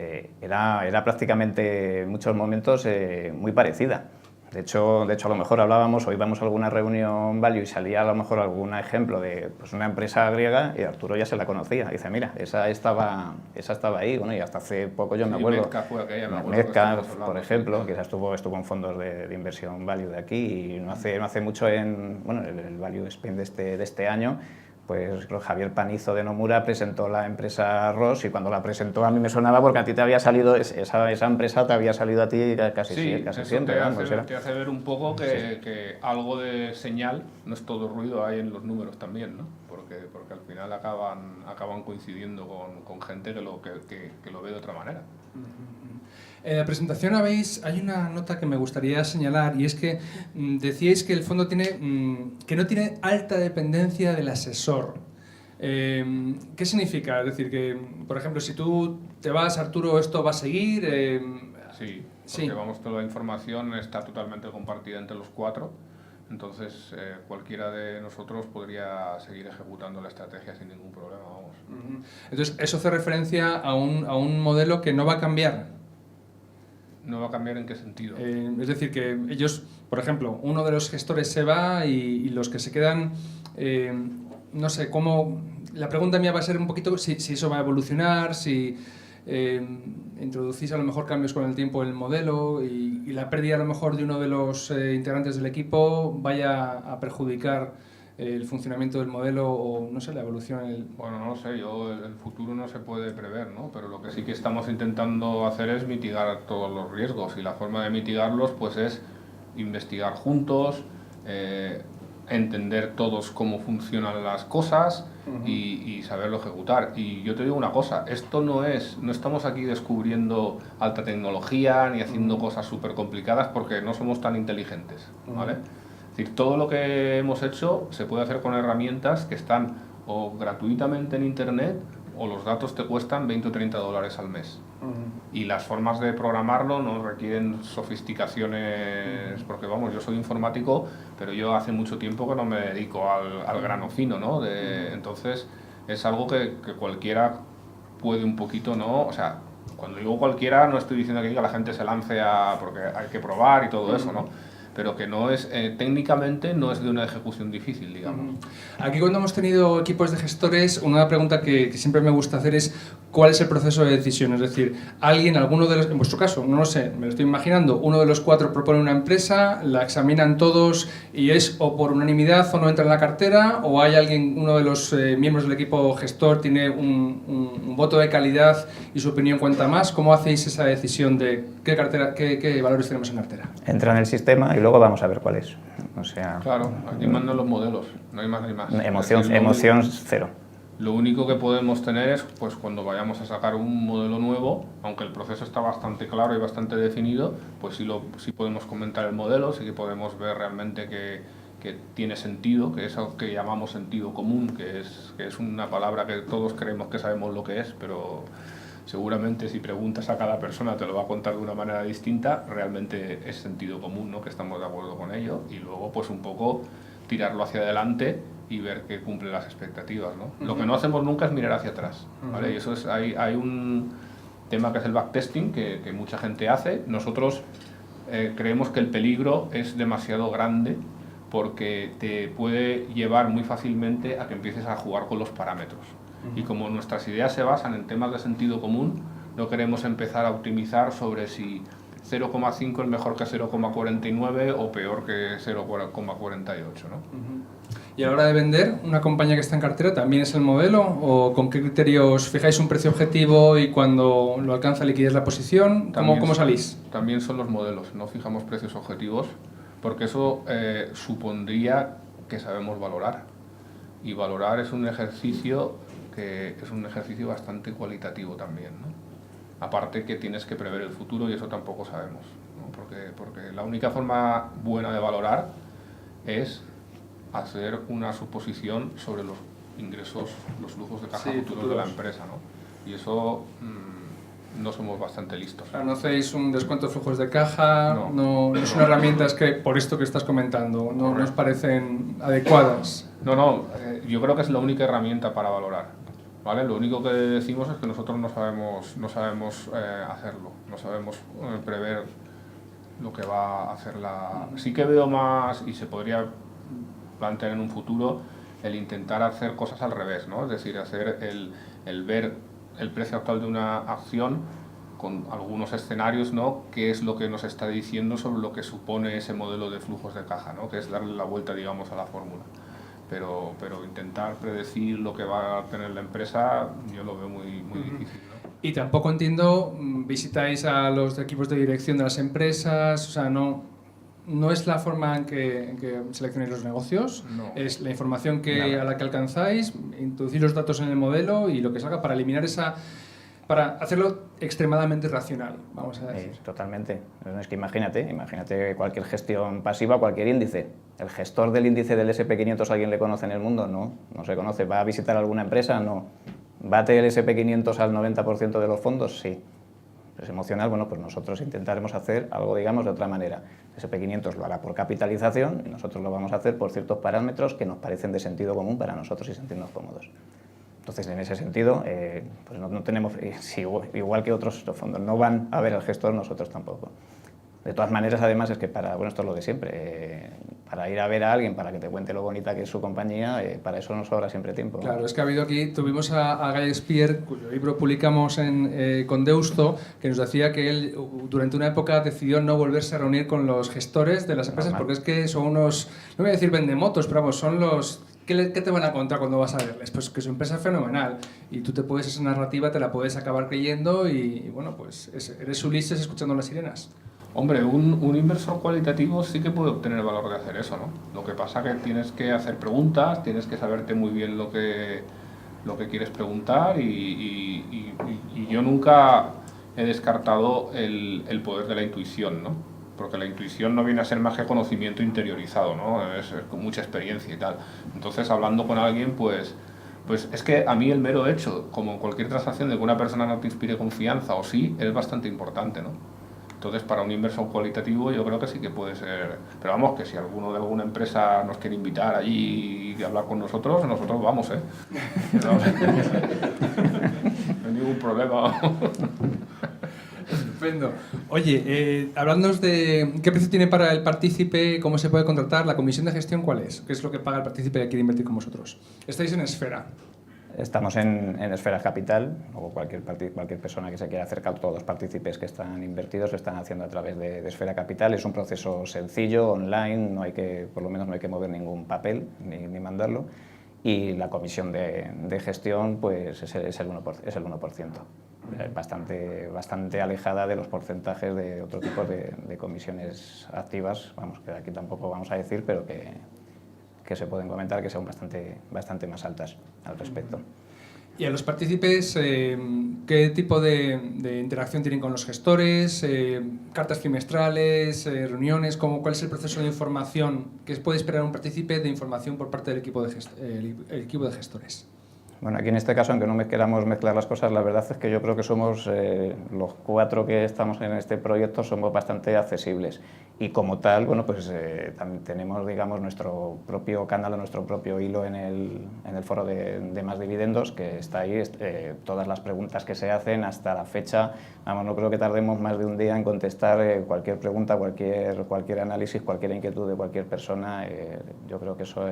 era prácticamente en muchos momentos muy parecida. De hecho, a lo mejor hablábamos o íbamos a alguna reunión value y salía a lo mejor algún ejemplo de pues, una empresa griega y Arturo ya se la conocía. Dice, mira, esa estaba ahí, bueno, y hasta hace poco yo me acuerdo. Metcalf fue aquella, me acuerdo. Metcalf, por ejemplo, que estuvo en fondos de inversión value de aquí y no hace mucho el value spend de este año. Pues Javier Panizo de Nomura presentó la empresa Ross y cuando la presentó a mí me sonaba porque a ti te había salido, esa empresa te había salido a ti casi siempre. Te hace ver un poco que algo de señal, no es todo ruido, hay en los números también, ¿no? Porque al final acaban coincidiendo con gente que lo ve de otra manera. En la presentación hay una nota que me gustaría señalar y es que decíais que el fondo que no tiene alta dependencia del asesor. ¿Qué significa? Es decir, que, por ejemplo, si tú te vas, Arturo, ¿esto va a seguir? Sí, porque toda la información está totalmente compartida entre los cuatro, entonces cualquiera de nosotros podría seguir ejecutando la estrategia sin ningún problema, vamos. Entonces, ¿eso hace referencia a un modelo que no va a cambiar? ¿No va a cambiar en qué sentido? Es decir, que ellos, por ejemplo, uno de los gestores se va y los que se quedan, no sé, cómo... La pregunta mía va a ser un poquito si eso va a evolucionar, si introducís a lo mejor cambios con el tiempo en el modelo y la pérdida a lo mejor de uno de los integrantes del equipo vaya a perjudicar el funcionamiento del modelo o, no sé, la evolución. Bueno, no lo sé, el futuro no se puede prever, ¿no? Pero lo que sí que estamos intentando hacer es mitigar todos los riesgos y la forma de mitigarlos pues es investigar juntos, entender todos cómo funcionan las cosas y saberlo ejecutar. Y yo te digo una cosa, esto no estamos aquí descubriendo alta tecnología ni haciendo cosas súper complicadas porque no somos tan inteligentes, ¿vale? Es decir, todo lo que hemos hecho se puede hacer con herramientas que están o gratuitamente en internet o los datos te cuestan 20 o 30 dólares al mes. Y las formas de programarlo no requieren sofisticaciones, porque vamos, yo soy informático, pero yo hace mucho tiempo que no me dedico al grano fino, ¿no? Entonces es algo que cualquiera puede un poquito, ¿no? O sea, cuando digo cualquiera no estoy diciendo que la gente se lance porque hay que probar y todo eso, ¿no? Pero que no es, técnicamente no es de una ejecución difícil, digamos. Aquí cuando hemos tenido equipos de gestores, una pregunta que siempre me gusta hacer es ¿cuál es el proceso de decisión? Es decir, alguno de los, en vuestro caso, no lo sé, me lo estoy imaginando, uno de los cuatro propone una empresa, la examinan todos y es o por unanimidad o no entra en la cartera, o hay uno de los miembros del equipo gestor tiene un voto de calidad y su opinión cuenta más. ¿Cómo hacéis esa decisión de qué valores tenemos en cartera? Entra en el sistema y luego vamos a ver cuál es. O sea, claro, aquí mandan los modelos, no hay más ni más. Emoción cero. Lo único que podemos tener es, pues cuando vayamos a sacar un modelo nuevo, aunque el proceso está bastante claro y bastante definido, pues sí podemos comentar el modelo, sí que podemos ver realmente que tiene sentido, que es algo que llamamos sentido común, que es una palabra que todos creemos que sabemos lo que es, pero seguramente si preguntas a cada persona te lo va a contar de una manera distinta, realmente es sentido común, ¿no? Que estamos de acuerdo con ello, y luego pues un poco tirarlo hacia adelante y ver que cumple las expectativas, ¿no? Lo que no hacemos nunca es mirar hacia atrás, ¿vale? Y eso hay un tema que es el backtesting que mucha gente hace. Nosotros creemos que el peligro es demasiado grande porque te puede llevar muy fácilmente a que empieces a jugar con los parámetros. Y como nuestras ideas se basan en temas de sentido común, no queremos empezar a optimizar sobre si 0,5 es mejor que 0,49 o peor que 0,48, ¿no? Y a la hora de vender, ¿una compañía que está en cartera también es el modelo? ¿O con qué criterios fijáis un precio objetivo y cuando lo alcanza liquidez la posición? ¿Cómo salís? También son los modelos, no fijamos precios objetivos, porque eso supondría que sabemos valorar. Y valorar es un ejercicio bastante cualitativo también, ¿no? Aparte que tienes que prever el futuro y eso tampoco sabemos, ¿no? Porque la única forma buena de valorar es hacer una suposición sobre los ingresos, los flujos de caja futuros de la empresa, ¿no? Y eso no somos bastante listos. No hacéis un descuento de flujos de caja, no son herramientas que, por esto que estás comentando, no nos parecen adecuadas. Yo creo que es la única herramienta para valorar, ¿vale? Lo único que decimos es que nosotros no sabemos hacerlo, no sabemos prever lo que va a hacer la... Sí que veo más, y se podría plantear en un futuro, el intentar hacer cosas al revés, ¿no? Es decir, hacer el ver el precio actual de una acción con algunos escenarios, ¿no? Qué es lo que nos está diciendo sobre lo que supone ese modelo de flujos de caja, ¿no? Que es darle la vuelta, digamos, a la fórmula. Pero intentar predecir lo que va a tener la empresa, yo lo veo muy difícil, ¿no? Y tampoco entiendo, visitáis a los equipos de dirección de las empresas, o sea, no es la forma en que seleccionáis los negocios, es la información a la que alcanzáis, introducir los datos en el modelo y lo que salga para eliminar para hacerlo extremadamente racional, vamos a decir. Totalmente. Es que imagínate cualquier gestión pasiva, cualquier índice. ¿El gestor del índice del SP500 alguien le conoce en el mundo? No se conoce. ¿Va a visitar alguna empresa? No. ¿Bate el SP500 al 90% de los fondos? Sí. Es emocional, bueno, pues nosotros intentaremos hacer algo, digamos, de otra manera. El SP500 lo hará por capitalización y nosotros lo vamos a hacer por ciertos parámetros que nos parecen de sentido común para nosotros y sentirnos cómodos. Entonces, en ese sentido, pues no tenemos, igual que otros fondos no van a ver al gestor, nosotros tampoco. De todas maneras, además, es que esto es lo de siempre, para ir a ver a alguien, para que te cuente lo bonita que es su compañía, para eso nos sobra siempre tiempo. Claro, es que tuvimos a Guy Spier, cuyo libro publicamos con Deusto, que nos decía que él durante una época decidió no volverse a reunir con los gestores de las empresas, porque es que son unos, no voy a decir vendemotos, pero vamos, son los... ¿Qué te van a contar cuando vas a verles? Pues que su empresa es fenomenal y tú esa narrativa te la puedes acabar creyendo y bueno, pues eres Ulises escuchando las sirenas. Hombre, un inversor cualitativo sí que puede obtener el valor de hacer eso, ¿no? Lo que pasa es que tienes que hacer preguntas, tienes que saberte muy bien lo que quieres preguntar y yo nunca he descartado el poder de la intuición, ¿no? Porque la intuición no viene a ser más que conocimiento interiorizado, ¿no? Es con mucha experiencia y tal. Entonces, hablando con alguien, pues es que a mí el mero hecho, como cualquier transacción, de que una persona no te inspire confianza o sí, es bastante importante, ¿no? Entonces, para un inversor cualitativo yo creo que sí que puede ser... Pero vamos, que si alguno de alguna empresa nos quiere invitar allí y hablar con nosotros vamos, ¿eh? No hay ningún problema. Estupendo. Oye, hablándonos de qué precio tiene para el partícipe, cómo se puede contratar, la comisión de gestión, ¿cuál es? ¿Qué es lo que paga el partícipe que quiere invertir con vosotros? Estáis en Esfera. Estamos en Esfera Capital, o cualquier persona que se quiera acercar, todos los partícipes que están invertidos lo están haciendo a través de Esfera Capital. Es un proceso sencillo, online, por lo menos no hay que mover ningún papel ni mandarlo. Y la comisión de gestión pues es el 1%. Bastante alejada de los porcentajes de otro tipo de comisiones activas, vamos, que aquí tampoco vamos a decir, pero que se pueden comentar que son bastante más altas al respecto. ¿Y a los partícipes qué tipo de interacción tienen con los gestores? ¿Cartas trimestrales? ¿Reuniones? ¿Cuál es el proceso de información que puede esperar un partícipe de información por parte del equipo de gestores? Bueno, aquí en este caso, aunque no queramos mezclar las cosas, la verdad es que yo creo que somos los 4 que estamos en este proyecto somos bastante accesibles Y como tal, bueno, pues también tenemos, digamos, nuestro propio canal, nuestro propio hilo en el foro de Más Dividendos, que está ahí, todas las preguntas que se hacen hasta la fecha. Vamos, no creo que tardemos más de un día en contestar cualquier pregunta, cualquier análisis, cualquier inquietud de cualquier persona. Yo creo que eso,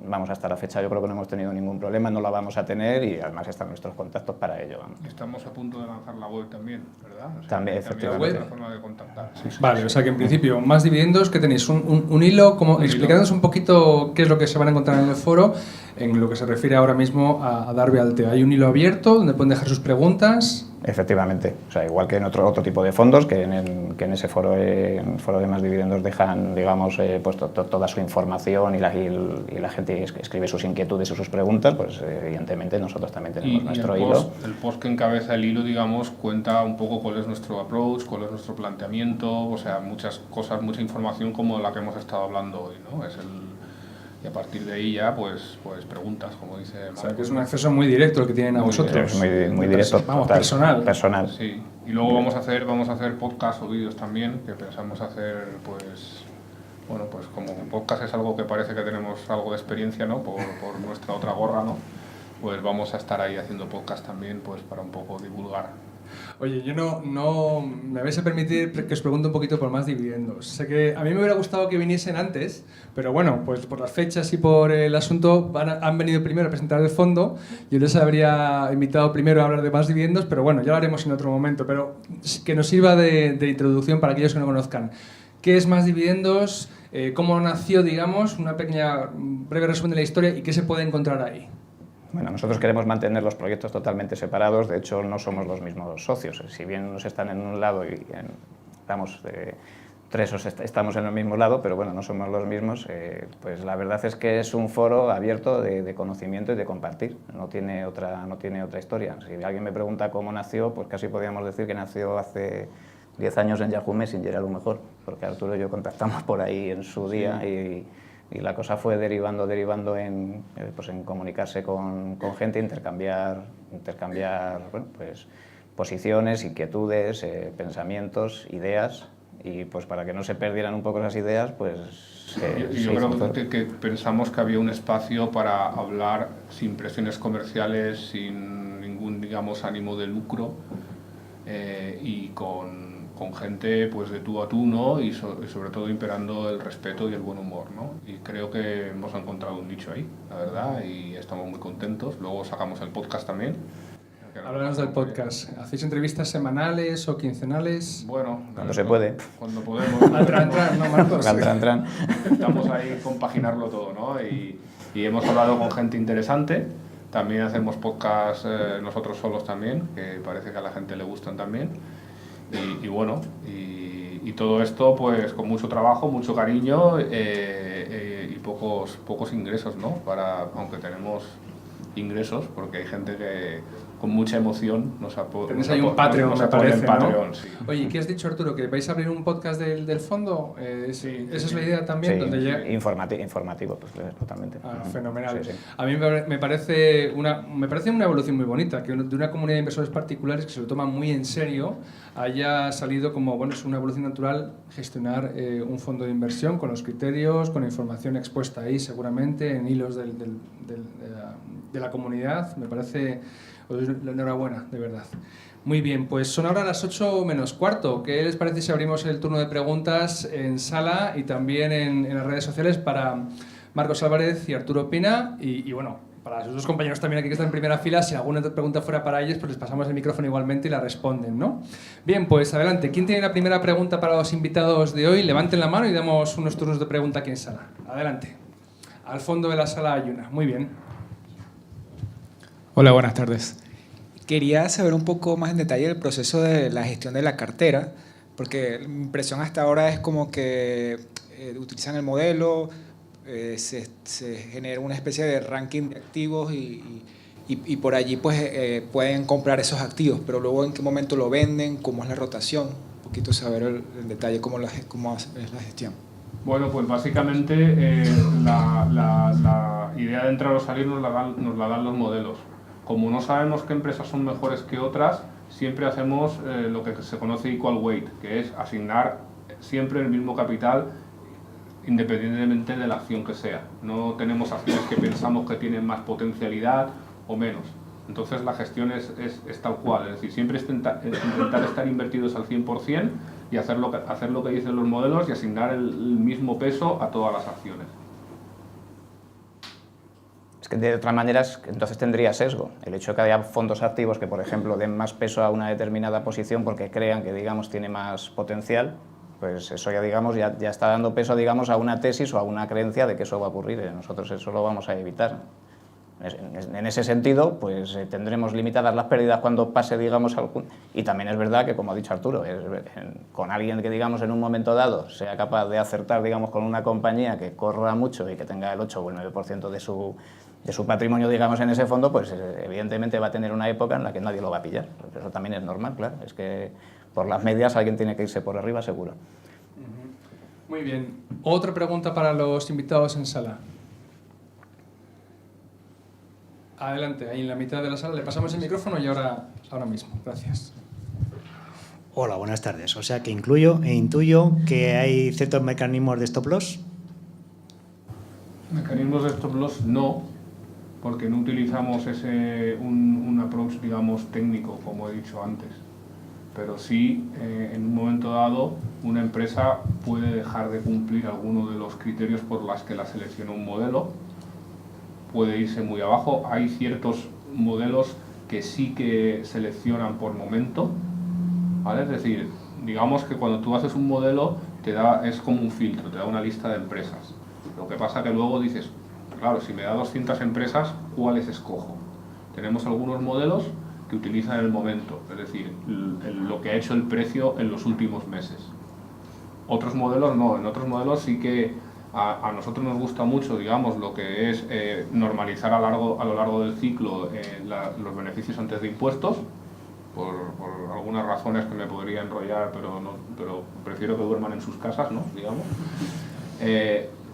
vamos, hasta la fecha yo creo que no hemos tenido ningún problema, no la vamos a tener y además están nuestros contactos para ello. Vamos. Estamos a punto de lanzar la web también, ¿verdad? O sea, también, efectivamente. Otra forma de contactar. Sí, Vale, o sea que en principio, Más Dividendos, que tenéis un hilo, como explicándonos un poquito qué es lo que se van a encontrar en el foro, en lo que se refiere ahora mismo a Darby Alteo. Hay un hilo abierto donde pueden dejar sus preguntas. Efectivamente, o sea, igual que en otro tipo de fondos, que en ese foro, en el foro de Más Dividendos dejan, digamos, pues toda su información y la gente escribe sus inquietudes y sus preguntas, pues evidentemente nosotros también tenemos nuestro hilo. El post que encabeza el hilo, digamos, cuenta un poco cuál es nuestro approach, cuál es nuestro planteamiento, o sea, muchas cosas, mucha información como la que hemos estado hablando hoy, ¿no? Y a partir de ahí ya, pues preguntas, como dice Marco. O sea, que es un acceso muy directo el que tienen a vosotros. Muy directo. Vamos, personal. Sí, y luego vamos a hacer podcasts o vídeos también, que pensamos hacer, pues, bueno, pues como un podcast es algo que parece que tenemos algo de experiencia, ¿no? Por nuestra otra gorra, ¿no? Pues vamos a estar ahí haciendo podcast también, pues para un poco divulgar. Oye, yo no me vais a permitir que os pregunte un poquito por Más Dividendos. Sé que a mí me hubiera gustado que viniesen antes, pero bueno, pues por las fechas y por el asunto han venido primero a presentar el fondo. Yo les habría invitado primero a hablar de Más Dividendos, pero bueno, ya lo haremos en otro momento. Pero que nos sirva de introducción para aquellos que no conozcan. ¿Qué es Más Dividendos? ¿Cómo nació, digamos? Una pequeña, breve resumen de la historia y qué se puede encontrar ahí. Bueno, nosotros queremos mantener los proyectos totalmente separados, de hecho no somos los mismos socios, si bien unos están en un lado y tres estamos en el mismo lado, pero bueno, no somos los mismos, pues la verdad es que es un foro abierto de conocimiento y de compartir, no tiene otra historia. Si alguien me pregunta cómo nació, pues casi podríamos decir que nació hace 10 años en Yahoo Messenger a lo mejor, porque Arturo y yo contactamos por ahí en su día y la cosa fue derivando en comunicarse con gente, intercambiar bueno, pues, posiciones, inquietudes, pensamientos, ideas, y pues para que no se perdieran un poco esas ideas, pues... yo creo que pensamos que había un espacio para hablar sin presiones comerciales, sin ningún, digamos, ánimo de lucro, y con gente pues de tú a tú, ¿no? Y sobre todo imperando el respeto y el buen humor, ¿no? Y creo que hemos encontrado un nicho ahí, la verdad, y estamos muy contentos. Luego sacamos el podcast también. Háblanos del podcast. ¿Hacéis entrevistas semanales o quincenales? Bueno, cuando se puede. Cuando podemos. ¿No, Marcos? Intentamos ahí compaginarlo todo, ¿no? Y hemos hablado con gente interesante. También hacemos podcast nosotros solos también, que parece que a la gente le gustan también. Y bueno, y todo esto pues con mucho trabajo, mucho cariño y pocos ingresos, ¿no? Aunque tenemos ingresos, porque hay gente que con mucha emoción nos apoya. Tenéis ahí un Patreon, me parece, Patreon, ¿no? Sí. Oye, ¿qué has dicho, Arturo? ¿Que vais a abrir un podcast del fondo? Sí, ¿Esa es la idea también? Sí, donde ya... informativo, pues totalmente. Fenomenal. Sí. A mí me parece una evolución muy bonita, que de una comunidad de inversores particulares que se lo toman muy en serio haya salido como, bueno, es una evolución natural gestionar un fondo de inversión con los criterios, con la información expuesta ahí seguramente, en hilos de la comunidad. Me parece... Os doy la enhorabuena, de verdad. Muy bien, pues son ahora las 8 menos cuarto. ¿Qué les parece si abrimos el turno de preguntas en sala y también en las redes sociales para Marcos Álvarez y Arturo Pina? Y bueno, para sus dos compañeros también aquí que están en primera fila, si alguna pregunta fuera para ellos, pues les pasamos el micrófono igualmente y la responden, ¿no? Bien, pues adelante. ¿Quién tiene la primera pregunta para los invitados de hoy? Levanten la mano y damos unos turnos de pregunta aquí en sala. Adelante. Al fondo de la sala hay una. Muy bien. Hola, buenas tardes. Quería saber un poco más en detalle el proceso de la gestión de la cartera, porque mi impresión hasta ahora es como que utilizan el modelo, se genera una especie de ranking de activos y por allí pues pueden comprar esos activos, pero luego en qué momento lo venden, cómo es la rotación, un poquito saber en detalle cómo es la gestión. Bueno, pues básicamente la idea de entrar o salir nos la dan los modelos. Como no sabemos qué empresas son mejores que otras, siempre hacemos lo que se conoce equal weight, que es asignar siempre el mismo capital independientemente de la acción que sea. No tenemos acciones que pensamos que tienen más potencialidad o menos. Entonces la gestión es tal cual, es decir, siempre intentar estar invertidos al 100% y hacer lo que dicen los modelos y asignar el mismo peso a todas las acciones. Es que de otras maneras, entonces tendría sesgo. El hecho de que haya fondos activos que, por ejemplo, den más peso a una determinada posición porque crean que, digamos, tiene más potencial, pues eso ya, digamos, ya está dando peso, digamos, a una tesis o a una creencia de que eso va a ocurrir. Nosotros eso lo vamos a evitar. En ese sentido, pues tendremos limitadas las pérdidas cuando pase, digamos, algún... Y también es verdad que, como ha dicho Arturo, con alguien que, digamos, en un momento dado sea capaz de acertar, digamos, con una compañía que corra mucho y que tenga el 8 o el 9% de su patrimonio, digamos, en ese fondo, pues evidentemente va a tener una época en la que nadie lo va a pillar. Eso también es normal, claro. Es que por las medias alguien tiene que irse por arriba, seguro. Muy bien. Otra pregunta para los invitados en sala. Adelante, ahí en la mitad de la sala. Le pasamos el micrófono y ahora mismo. Gracias. Hola, buenas tardes. O sea que incluyo e intuyo que hay ciertos mecanismos de stop loss. Mecanismos de stop loss no, porque no utilizamos un approach, digamos, técnico, como he dicho antes. Pero sí, en un momento dado, una empresa puede dejar de cumplir alguno de los criterios por los que la selecciona un modelo, puede irse muy abajo. Hay ciertos modelos que sí que seleccionan por momento, ¿vale? Es decir, digamos que cuando tú haces un modelo, es como un filtro, te da una lista de empresas. Lo que pasa que luego dices, claro, si me da 200 empresas, ¿cuáles escojo? Tenemos algunos modelos que utilizan el momento, es decir, lo que ha hecho el precio en los últimos meses. Otros modelos no, en otros modelos sí que a nosotros nos gusta mucho, digamos, lo que es normalizar a lo largo del ciclo los beneficios antes de impuestos, por algunas razones que me podría enrollar, pero prefiero que duerman en sus casas, ¿no? Digamos.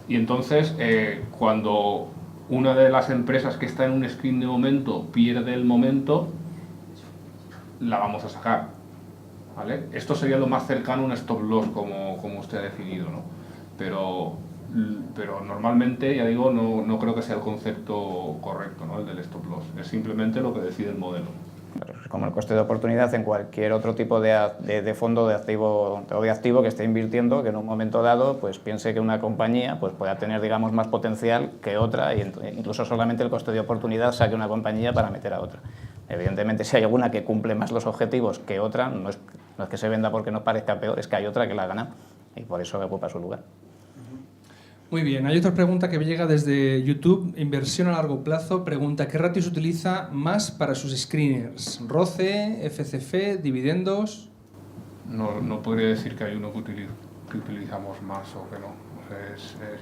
Y entonces, cuando una de las empresas que está en un screen de momento pierde el momento, la vamos a sacar, ¿vale? Esto sería lo más cercano a un stop loss, como usted ha definido, ¿no? Pero normalmente, ya digo, no creo que sea el concepto correcto, ¿no? El del stop loss. Es simplemente lo que decide el modelo. Como el coste de oportunidad en cualquier otro tipo de fondo de activo que esté invirtiendo, que en un momento dado pues piense que una compañía pues pueda tener, digamos, más potencial que otra, y incluso solamente el coste de oportunidad saque una compañía para meter a otra. Evidentemente, si hay alguna que cumple más los objetivos que otra, no es que se venda porque nos parezca peor, es que hay otra que la ha ganado y por eso ocupa su lugar. Muy bien, hay otra pregunta que me llega desde YouTube. Inversión a largo plazo. Pregunta, ¿qué ratio se utiliza más para sus screeners? ¿ROCE, FCF, dividendos? No podría decir que hay uno que utilizamos más o que no.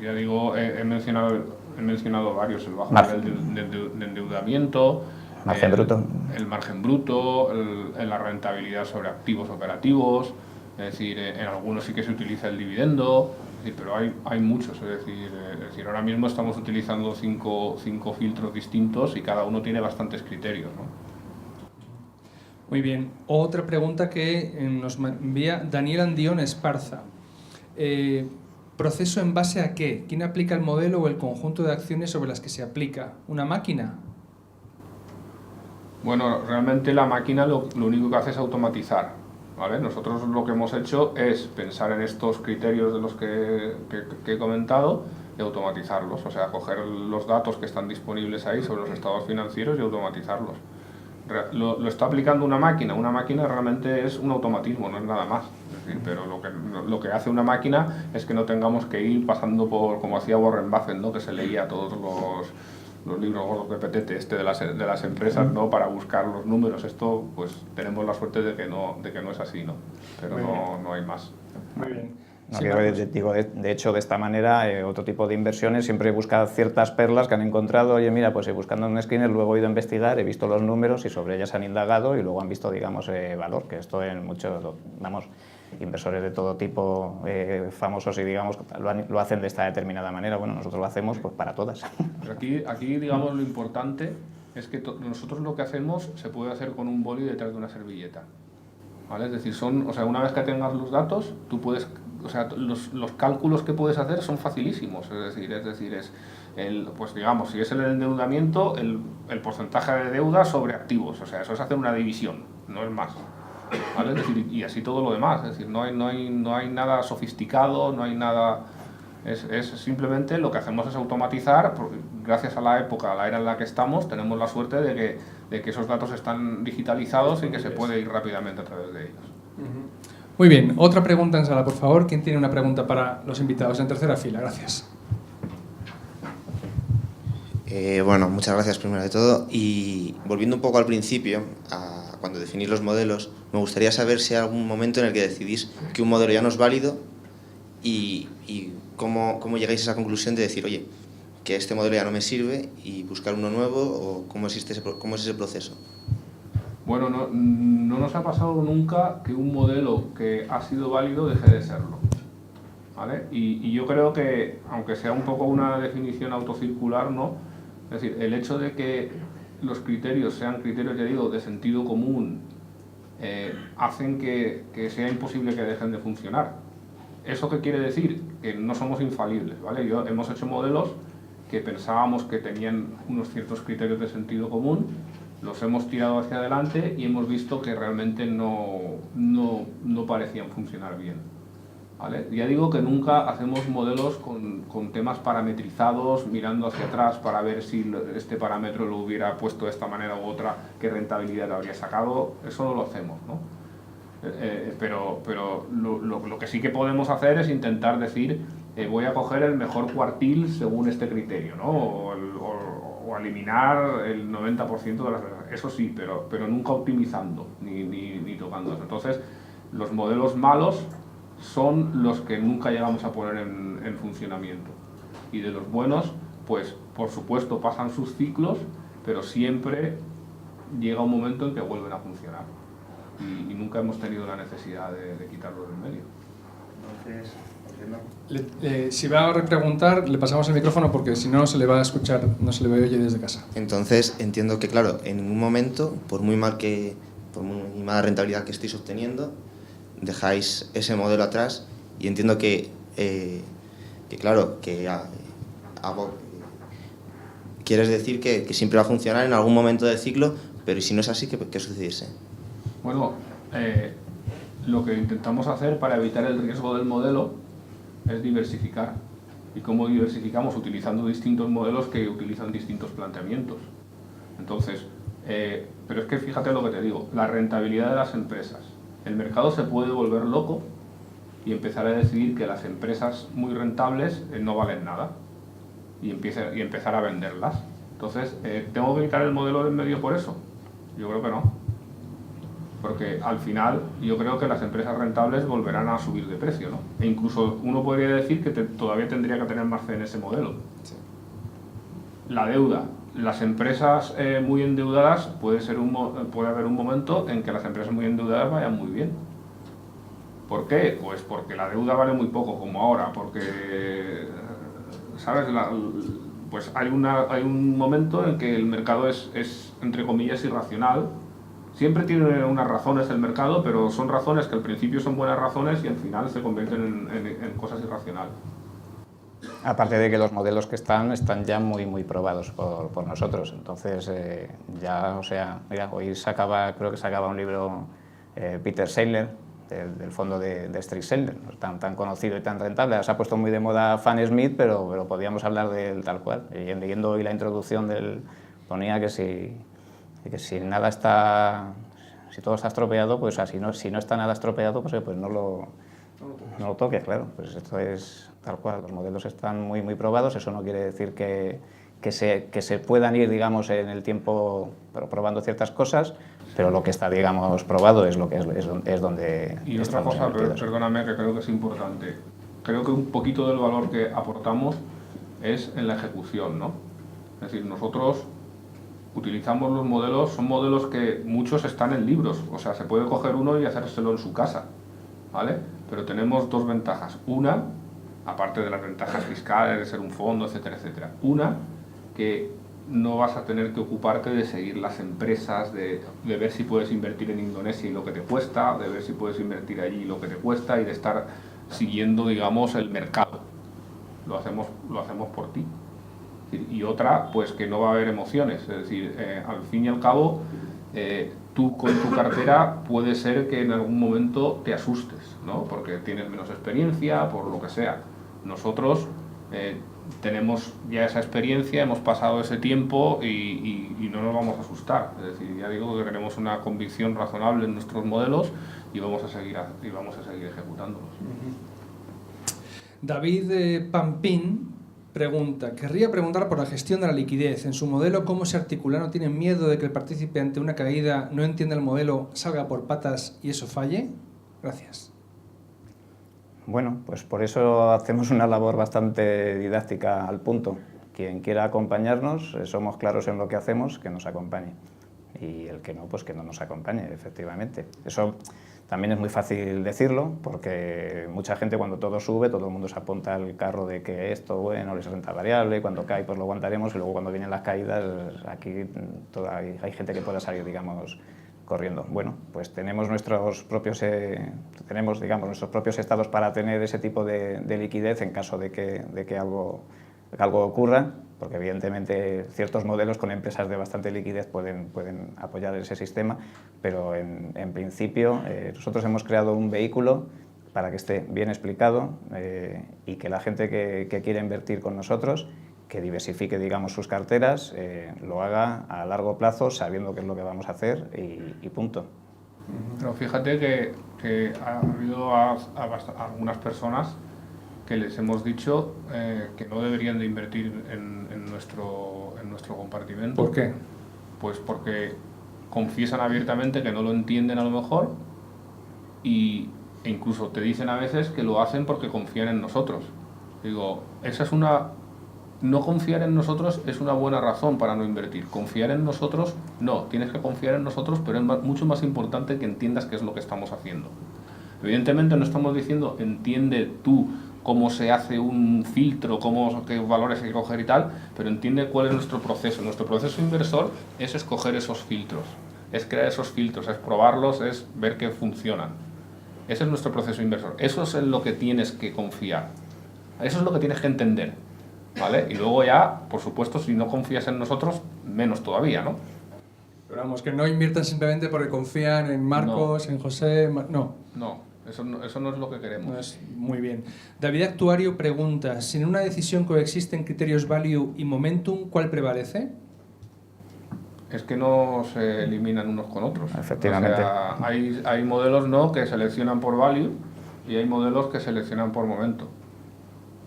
Ya digo, he mencionado varios: el bajo nivel de endeudamiento, Margen bruto. El margen bruto, la rentabilidad sobre activos operativos. Es decir, en algunos sí que se utiliza el dividendo. Pero hay muchos, es decir, ahora mismo estamos utilizando cinco filtros distintos y cada uno tiene bastantes criterios, ¿no? Muy bien. Otra pregunta que nos envía Daniel Andión Esparza. ¿Proceso en base a qué? ¿Quién aplica el modelo o el conjunto de acciones sobre las que se aplica? ¿Una máquina? Bueno, realmente la máquina lo único que hace es automatizar. ¿Vale? Nosotros lo que hemos hecho es pensar en estos criterios de los que he comentado y automatizarlos, o sea, coger los datos que están disponibles ahí sobre los estados financieros y automatizarlos. Lo está aplicando una máquina realmente es un automatismo, no es nada más. Es decir, pero lo que hace una máquina es que no tengamos que ir pasando por, como hacía Warren Buffett, ¿no? Que se leía todos los libros gordos de Petete de las empresas, ¿no? Para buscar los números. Esto, pues tenemos la suerte de que no es así, ¿no? Pero no hay más. Muy bien. No, de hecho, de esta manera, otro tipo de inversiones siempre busca ciertas perlas que han encontrado. Oye, mira, pues buscando en un screener, luego he ido a investigar, he visto los números y sobre ellas han indagado y luego han visto, digamos, valor, que esto en muchos, vamos, inversores de todo tipo, famosos y, digamos, lo hacen de esta determinada manera. Bueno, nosotros lo hacemos pues para todas. Pero aquí digamos, lo importante es que nosotros lo que hacemos se puede hacer con un boli detrás de una servilleta, ¿vale? Es decir, una vez que tengas los datos, tú puedes o sea, los cálculos que puedes hacer son facilísimos, es decir, pues digamos, si es el endeudamiento, el porcentaje de deuda sobre activos, o sea, eso es hacer una división, no es más. ¿Vale? Es decir, y así todo lo demás, es decir, no hay nada sofisticado, no hay nada, es simplemente lo que hacemos es automatizar, gracias a la época, a la era en la que estamos, tenemos la suerte de que esos datos están digitalizados y que se puede ir rápidamente a través de ellos. Muy bien, otra pregunta en sala, por favor. ¿Quién tiene una pregunta para los invitados en tercera fila? Gracias. Bueno, muchas gracias primero de todo. Y volviendo un poco al principio, cuando definís los modelos, me gustaría saber si hay algún momento en el que decidís que un modelo ya no es válido y cómo llegáis a esa conclusión de decir, oye, que este modelo ya no me sirve y buscar uno nuevo, o cómo es ese proceso. Bueno, no nos ha pasado nunca que un modelo que ha sido válido deje de serlo, ¿vale? Y yo creo que, aunque sea un poco una definición autocircular, ¿no? Es decir, el hecho de que los criterios sean criterios, ya digo, de sentido común, hacen que sea imposible que dejen de funcionar. ¿Eso qué quiere decir? Que no somos infalibles, ¿vale? Hemos hecho modelos que pensábamos que tenían unos ciertos criterios de sentido común, los hemos tirado hacia adelante y hemos visto que realmente no parecían funcionar bien, ¿vale? Ya digo que nunca hacemos modelos con temas parametrizados, mirando hacia atrás para ver si este parámetro lo hubiera puesto de esta manera u otra, qué rentabilidad habría sacado. Eso no lo hacemos, ¿no? Pero lo que sí que podemos hacer es intentar decir, voy a coger el mejor cuartil según este criterio, ¿no? O eliminar el 90% de las... Eso sí, pero nunca optimizando ni tocando eso. Entonces, los modelos malos son los que nunca llegamos a poner en funcionamiento. Y de los buenos, pues por supuesto pasan sus ciclos, pero siempre llega un momento en que vuelven a funcionar. Y nunca hemos tenido la necesidad de quitarlo del medio. Entonces, Si va a repreguntar, le pasamos el micrófono porque si no se le va a escuchar, no se le va a oír desde casa. Entonces entiendo que, claro, en ningún momento, por muy mala rentabilidad que estéis obteniendo, dejáis ese modelo atrás, y entiendo que quieres decir que siempre va a funcionar en algún momento del ciclo, pero si no es así, ¿qué sucediese? Bueno, lo que intentamos hacer para evitar el riesgo del modelo es diversificar. ¿Y cómo diversificamos? Utilizando distintos modelos que utilizan distintos planteamientos. Entonces, pero es que fíjate lo que te digo, la rentabilidad de las empresas. El mercado se puede volver loco y empezar a decidir que las empresas muy rentables no valen nada y empezar a venderlas. Entonces, ¿tengo que quitar el modelo del medio por eso? Yo creo que no. Porque al final yo creo que las empresas rentables volverán a subir de precio, ¿no? E incluso uno podría decir que todavía tendría que tener más fe en ese modelo. Sí. La deuda. Las empresas muy endeudadas, puede haber un momento en que las empresas muy endeudadas vayan muy bien. ¿Por qué? Pues porque la deuda vale muy poco, como ahora, porque, ¿sabes? Pues hay un momento en que el mercado es entre comillas, irracional. Siempre tiene unas razones el mercado, pero son razones que al principio son buenas razones y al final se convierten en cosas irracionales. Aparte de que los modelos que están ya muy probados por nosotros. Entonces, ya, o sea, mira, hoy creo que sacaba un libro Peter Seyler, del fondo de Street Seyler, tan conocido y tan rentable. Se ha puesto muy de moda Fan Smith, pero podíamos hablar de él tal cual. Y leyendo hoy la introducción ponía que si nada está, si todo está estropeado, pues así si no está nada estropeado, pues no lo toques, claro. Pues esto es tal cual, los modelos están muy probados. Eso no quiere decir que se puedan ir, digamos, en el tiempo probando ciertas cosas, pero lo que está, digamos, probado es lo que es donde... Y otra cosa, perdóname, que creo que es importante. Creo que un poquito del valor que aportamos es en la ejecución, ¿no? Es decir, nosotros utilizamos los modelos, son modelos que muchos están en libros, o sea, se puede coger uno y hacérselo en su casa, ¿vale? Pero tenemos dos ventajas. Una, aparte de las ventajas fiscales, de ser un fondo, etcétera, etcétera. Una, que no vas a tener que ocuparte de seguir las empresas, de ver si puedes invertir en Indonesia y lo que te cuesta, de ver si puedes invertir allí y lo que te cuesta, y de estar siguiendo, digamos, el mercado. Lo hacemos por ti. Y otra, pues que no va a haber emociones. Es decir, al fin y al cabo, tú con tu cartera puede ser que en algún momento te asustes, ¿no? Porque tienes menos experiencia, por lo que sea. Nosotros tenemos ya esa experiencia, hemos pasado ese tiempo y no nos vamos a asustar. Es decir, ya digo que tenemos una convicción razonable en nuestros modelos y vamos a seguir ejecutándolos. David Pampín pregunta, querría preguntar por la gestión de la liquidez. En su modelo, ¿cómo se articula? ¿No tienen miedo de que el partícipe ante una caída no entienda el modelo, salga por patas y eso falle? Gracias. Bueno, pues por eso hacemos una labor bastante didáctica al punto. Quien quiera acompañarnos, somos claros en lo que hacemos, que nos acompañe. Y el que no, pues que no nos acompañe, efectivamente. Eso también es muy fácil decirlo, porque mucha gente cuando todo sube, todo el mundo se apunta al carro de que esto, bueno, es renta variable, cuando cae pues lo aguantaremos, y luego cuando vienen las caídas, aquí hay gente que pueda salir, digamos, corriendo. Bueno, pues tenemos nuestros propios estados para tener ese tipo de liquidez en caso de que algo ocurra, porque evidentemente ciertos modelos con empresas de bastante liquidez pueden apoyar ese sistema, pero en principio nosotros hemos creado un vehículo para que esté bien explicado y que la gente que quiere invertir con nosotros, que diversifique, digamos, sus carteras, lo haga a largo plazo sabiendo qué es lo que vamos a hacer y punto. Pero fíjate que ha habido algunas personas que les hemos dicho que no deberían de invertir en nuestro compartimento. ¿Por qué? Pues porque confiesan abiertamente que no lo entienden a lo mejor e incluso te dicen a veces que lo hacen porque confían en nosotros. Digo, no confiar en nosotros es una buena razón para no invertir. Confiar en nosotros, no. Tienes que confiar en nosotros, pero es mucho más importante que entiendas qué es lo que estamos haciendo. Evidentemente no estamos diciendo, entiende tú cómo se hace un filtro, qué valores hay que coger y tal, pero entiende cuál es nuestro proceso. Nuestro proceso inversor es escoger esos filtros, es crear esos filtros, es probarlos, es ver que funcionan. Ese es nuestro proceso inversor. Eso es en lo que tienes que confiar. Eso es lo que tienes que entender, ¿vale? Y luego ya, por supuesto, si no confías en nosotros, menos todavía, ¿no? Pero vamos, que no inviertan simplemente porque confían en Marcos, en José... No. No. Eso no es lo que queremos. No es muy bien. David Actuario pregunta, si en una decisión coexisten criterios value y momentum, ¿cuál prevalece? Es que no se eliminan unos con otros. Efectivamente. O sea, hay modelos no que seleccionan por value y hay modelos que seleccionan por momento.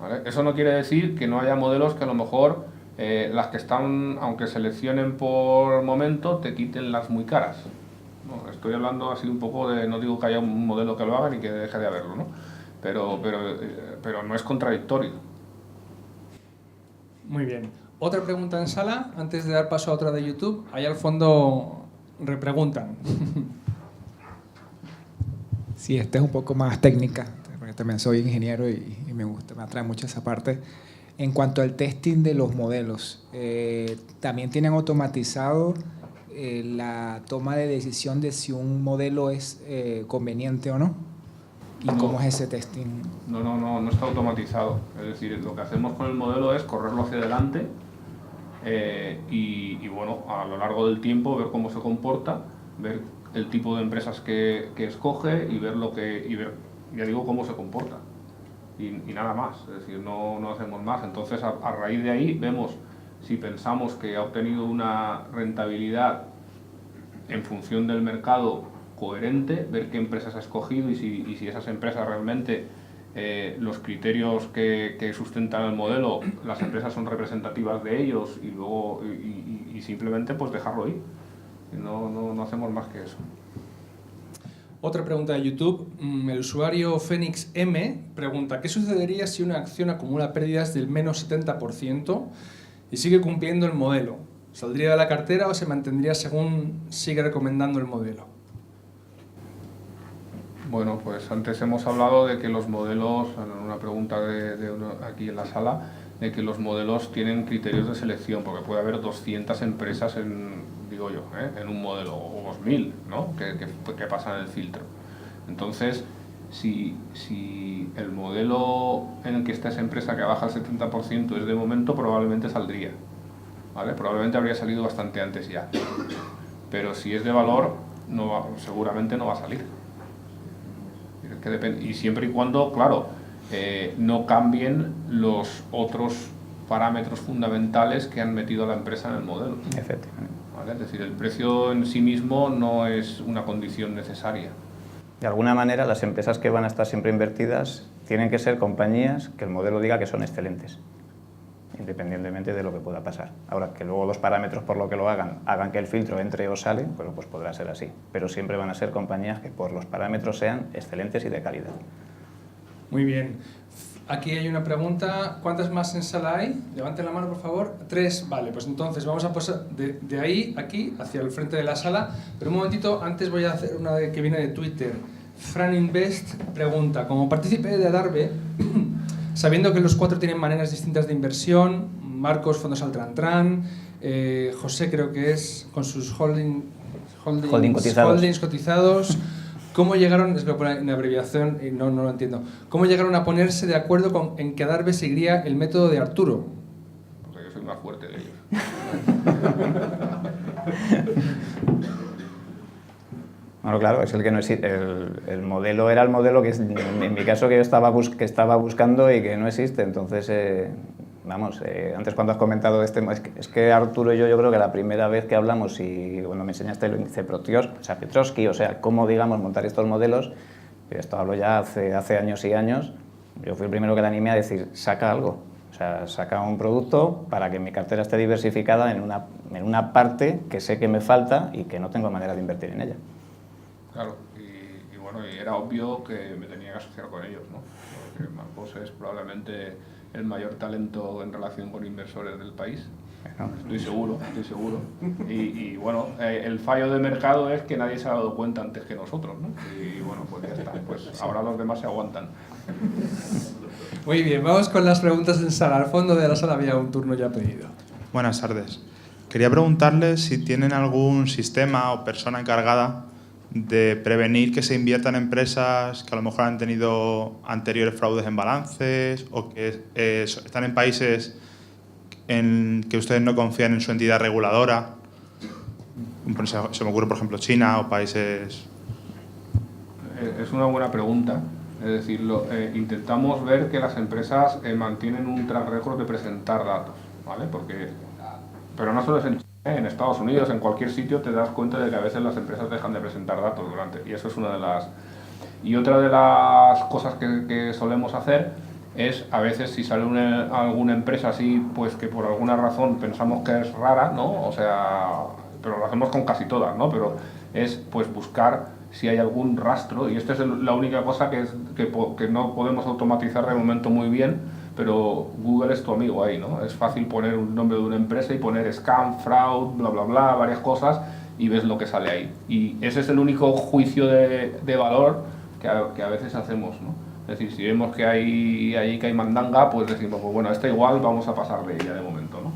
¿Vale? Eso no quiere decir que no haya modelos que a lo mejor las que están, aunque seleccionen por momento, te quiten las muy caras. No, estoy hablando así un poco de, no digo que haya un modelo que lo haga ni que deje de haberlo, ¿no? Pero no es contradictorio. Muy bien. Otra pregunta en sala, antes de dar paso a otra de YouTube. Allá al fondo repreguntan. Sí, esta es un poco más técnica, porque también soy ingeniero y me atrae mucho esa parte. En cuanto al testing de los modelos, ¿también tienen automatizado la toma de decisión de si un modelo es conveniente o no? ¿Y cómo es ese testing? No está automatizado. Es decir, lo que hacemos con el modelo es correrlo hacia adelante y bueno, a lo largo del tiempo ver cómo se comporta, ver el tipo de empresas que escoge y ver ya digo, cómo se comporta. Y nada más, es decir, no hacemos más. Entonces, a raíz de ahí vemos si pensamos que ha obtenido una rentabilidad en función del mercado coherente, ver qué empresas ha escogido y si esas empresas realmente, los criterios que sustentan el modelo, las empresas son representativas de ellos y luego y simplemente pues dejarlo ir. No hacemos más que eso. Otra pregunta de YouTube. El usuario Fénix M pregunta, ¿qué sucedería si una acción acumula pérdidas del menos 70% y sigue cumpliendo el modelo? ¿Saldría de la cartera o se mantendría según sigue recomendando el modelo? Bueno, pues antes hemos hablado de que los modelos, en una pregunta de uno aquí en la sala, de que los modelos tienen criterios de selección, porque puede haber 200 empresas en un modelo, o 2000, ¿no? que pasan el filtro. Entonces, si el modelo en el que está esa empresa que baja el 70% es de momento, probablemente saldría, ¿vale? Probablemente habría salido bastante antes ya. Pero si es de valor, seguramente no va a salir. Es que depende, y siempre y cuando, claro, no cambien los otros parámetros fundamentales que han metido a la empresa en el modelo. Efectivamente. ¿Vale? Es decir, el precio en sí mismo no es una condición necesaria. De alguna manera, las empresas que van a estar siempre invertidas tienen que ser compañías que el modelo diga que son excelentes, independientemente de lo que pueda pasar. Ahora, que luego los parámetros por lo que lo hagan que el filtro entre o sale, pues podrá ser así. Pero siempre van a ser compañías que por los parámetros sean excelentes y de calidad. Muy bien. Aquí hay una pregunta. ¿Cuántas más en sala hay? Levanten la mano, por favor. 3. Vale, pues entonces vamos a pasar de ahí, aquí, hacia el frente de la sala. Pero un momentito, antes voy a hacer una que viene de Twitter. Fran Invest pregunta, como partícipe de Adarve, sabiendo que los 4 tienen maneras distintas de inversión, Marcos, Fondos Altran, José creo que es, con sus holdings cotizados, ¿cómo llegaron, es que voy a poner en abreviación y no lo entiendo, cómo llegaron a ponerse de acuerdo en que Adarve seguiría el método de Arturo? Porque yo soy más fuerte de ellos. Bueno, claro, es el que no existe. El modelo era el modelo que en mi caso que yo estaba buscando y que no existe. Entonces, antes cuando has comentado es que Arturo y yo creo que la primera vez que hablamos y cuando me enseñaste el índice Petrovsky, o sea, cómo, digamos, montar estos modelos, esto hablo ya hace años y años, yo fui el primero que le animé a decir, saca algo. O sea, saca un producto para que mi cartera esté diversificada en una parte que sé que me falta y que no tengo manera de invertir en ella. Claro, y bueno, y era obvio que me tenía que asociar con ellos, ¿no? Porque Marcos es probablemente el mayor talento en relación con inversores del país. Estoy seguro. Y bueno, el fallo de mercado es que nadie se ha dado cuenta antes que nosotros, ¿no? Y bueno, pues ya está. Pues ahora los demás se aguantan. Muy bien, vamos con las preguntas en sala. Al fondo de la sala había un turno ya pedido. Buenas tardes. Quería preguntarles si tienen algún sistema o persona encargada de prevenir que se inviertan en empresas que a lo mejor han tenido anteriores fraudes en balances o que están en países en que ustedes no confían en su entidad reguladora. Se me ocurre, por ejemplo, China o países... Es una buena pregunta. Es decir, intentamos ver que las empresas mantienen un track record de presentar datos, ¿vale? Pero no solo es en China, en Estados Unidos, en cualquier sitio te das cuenta de que a veces las empresas dejan de presentar datos y eso es una de las... Y otra de las cosas que solemos hacer es, a veces si sale alguna empresa así, pues que por alguna razón pensamos que es rara, ¿no? O sea, pero lo hacemos con casi todas, ¿no? Pero es pues buscar si hay algún rastro, y esta es la única cosa que no podemos automatizar de momento muy bien, pero Google es tu amigo ahí, ¿no? Es fácil poner un nombre de una empresa y poner scam, fraud, bla, bla, bla, varias cosas, y ves lo que sale ahí. Y ese es el único juicio de valor que a veces hacemos, ¿no? Es decir, si vemos que hay mandanga, pues decimos, pues bueno, esta igual vamos a pasarle ya de momento, ¿no?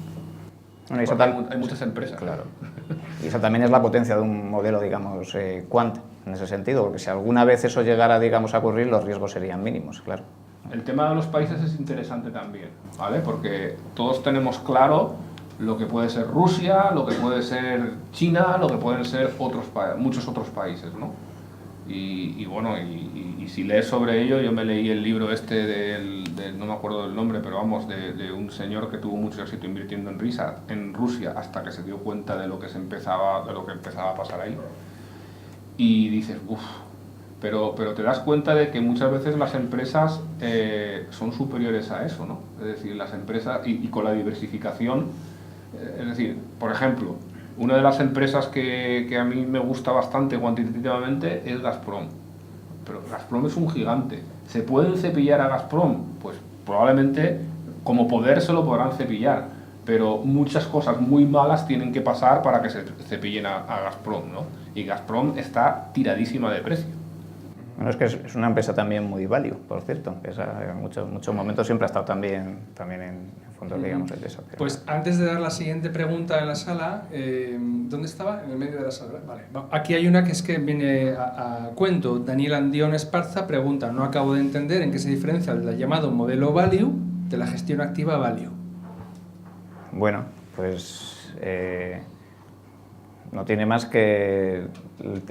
Bueno, hay muchas empresas. Claro. Y eso también es la potencia de un modelo, digamos, quant, en ese sentido, porque si alguna vez eso llegara, digamos, a ocurrir, los riesgos serían mínimos, claro. El tema de los países es interesante también, ¿vale? Porque todos tenemos claro lo que puede ser Rusia, lo que puede ser China, lo que pueden ser muchos otros países, ¿no? Y bueno, y si lees sobre ello, yo me leí el libro no me acuerdo del nombre, pero vamos, de un señor que tuvo mucho éxito invirtiendo en Rusia hasta que se dio cuenta de lo que empezaba a pasar ahí. Y dices, uff, pero te das cuenta de que muchas veces las empresas son superiores a eso, ¿no? Es decir, las empresas, y con la diversificación, es decir, por ejemplo, una de las empresas que a mí me gusta bastante cuantitativamente es Gazprom. Pero Gazprom es un gigante. ¿Se pueden cepillar a Gazprom? Pues probablemente como poder se lo podrán cepillar, pero muchas cosas muy malas tienen que pasar para que se cepillen a Gazprom, ¿no? Y Gazprom está tiradísima de precio. Bueno, es que es una empresa también muy value, por cierto, que en muchos momentos siempre ha estado también en fondos, digamos, de eso. Pues antes de dar la siguiente pregunta en la sala, ¿dónde estaba? En el medio de la sala. Vale. Aquí hay una que es que viene a cuento. Daniel Andión Esparza pregunta: no acabo de entender en qué se diferencia el llamado modelo Value de la gestión activa Value. Bueno, pues no tiene más que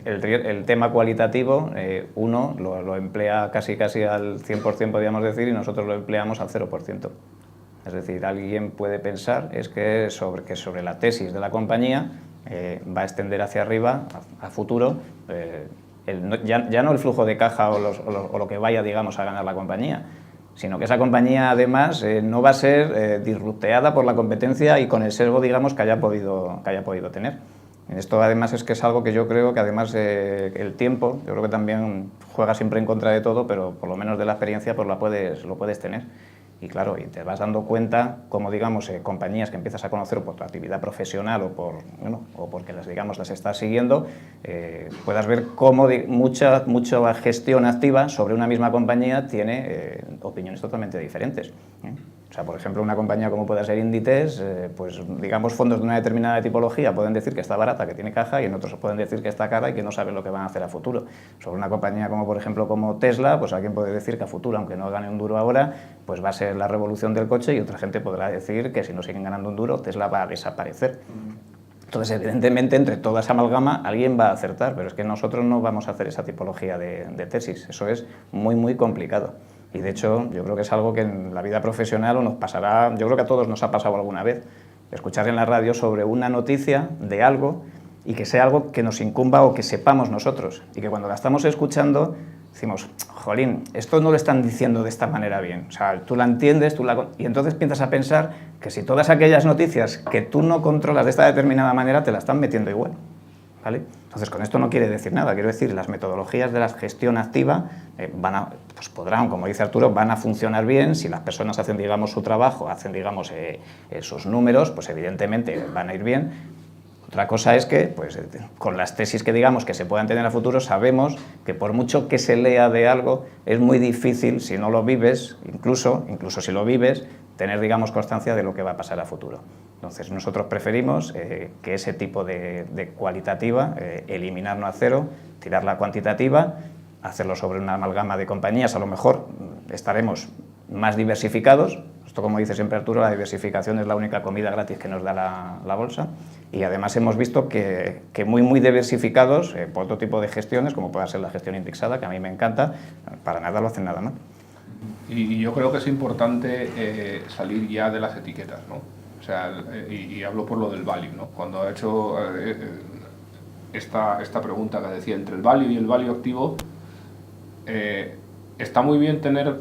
el tema cualitativo, uno lo emplea casi al 100%, podríamos decir, y nosotros lo empleamos al 0%. Es decir, alguien puede pensar que sobre la tesis de la compañía va a extender hacia arriba, a futuro, ya no el flujo de caja o lo que vaya, digamos, a ganar la compañía, sino que esa compañía, además, no va a ser disrupteada por la competencia y con el sesgo, digamos, que haya podido tener. Esto, además, es que es algo que yo creo que, además, el tiempo, yo creo que también juega siempre en contra de todo, pero por lo menos de la experiencia pues lo puedes tener. Y claro, y te vas dando cuenta, como digamos, compañías que empiezas a conocer por tu actividad profesional o porque las estás siguiendo, puedas ver cómo mucha gestión activa sobre una misma compañía tiene opiniones totalmente diferentes. O sea, por ejemplo, una compañía como puede ser Inditex, pues digamos, fondos de una determinada tipología pueden decir que está barata, que tiene caja, y en otros pueden decir que está cara y que no saben lo que van a hacer a futuro. Sobre una compañía como, por ejemplo, como Tesla, pues alguien puede decir que a futuro, aunque no gane un duro ahora, pues va a ser la revolución del coche, y otra gente podrá decir que si no siguen ganando un duro, Tesla va a desaparecer. Entonces, evidentemente, entre toda esa amalgama, alguien va a acertar, pero es que nosotros no vamos a hacer esa tipología de tesis. Eso es muy, muy complicado. Y, de hecho, yo creo que es algo que en la vida profesional o nos pasará, yo creo que a todos nos ha pasado alguna vez, escuchar en la radio sobre una noticia de algo y que sea algo que nos incumba o que sepamos nosotros. Y que cuando la estamos escuchando decimos, jolín, esto no lo están diciendo de esta manera bien. O sea, tú la entiendes, y entonces empiezas a pensar que si todas aquellas noticias que tú no controlas de esta determinada manera te la están metiendo igual. ¿Vale? Entonces, con esto no quiere decir nada. Quiero decir, las metodologías de la gestión activa podrán, como dice Arturo, van a funcionar bien si las personas hacen, digamos, su trabajo, hacen, digamos, sus números, pues evidentemente van a ir bien. Otra cosa es que, pues, con las tesis que, digamos, que se puedan tener a futuro, sabemos que por mucho que se lea de algo, es muy difícil, si no lo vives, incluso si lo vives, tener, digamos, constancia de lo que va a pasar a futuro. Entonces, nosotros preferimos que ese tipo de cualitativa, eliminarlo a cero, tirar la cuantitativa, hacerlo sobre una amalgama de compañías. A lo mejor estaremos más diversificados. Esto, como dice siempre Arturo, la diversificación es la única comida gratis que nos da la bolsa. Y además hemos visto que muy diversificados por otro tipo de gestiones, como pueda ser la gestión indexada, que a mí me encanta, para nada lo hacen nada mal. Y yo creo que es importante salir ya de las etiquetas, ¿no? O sea, y hablo por lo del value, ¿no? Cuando ha hecho esta pregunta que decía entre el value y el value activo, está muy bien tener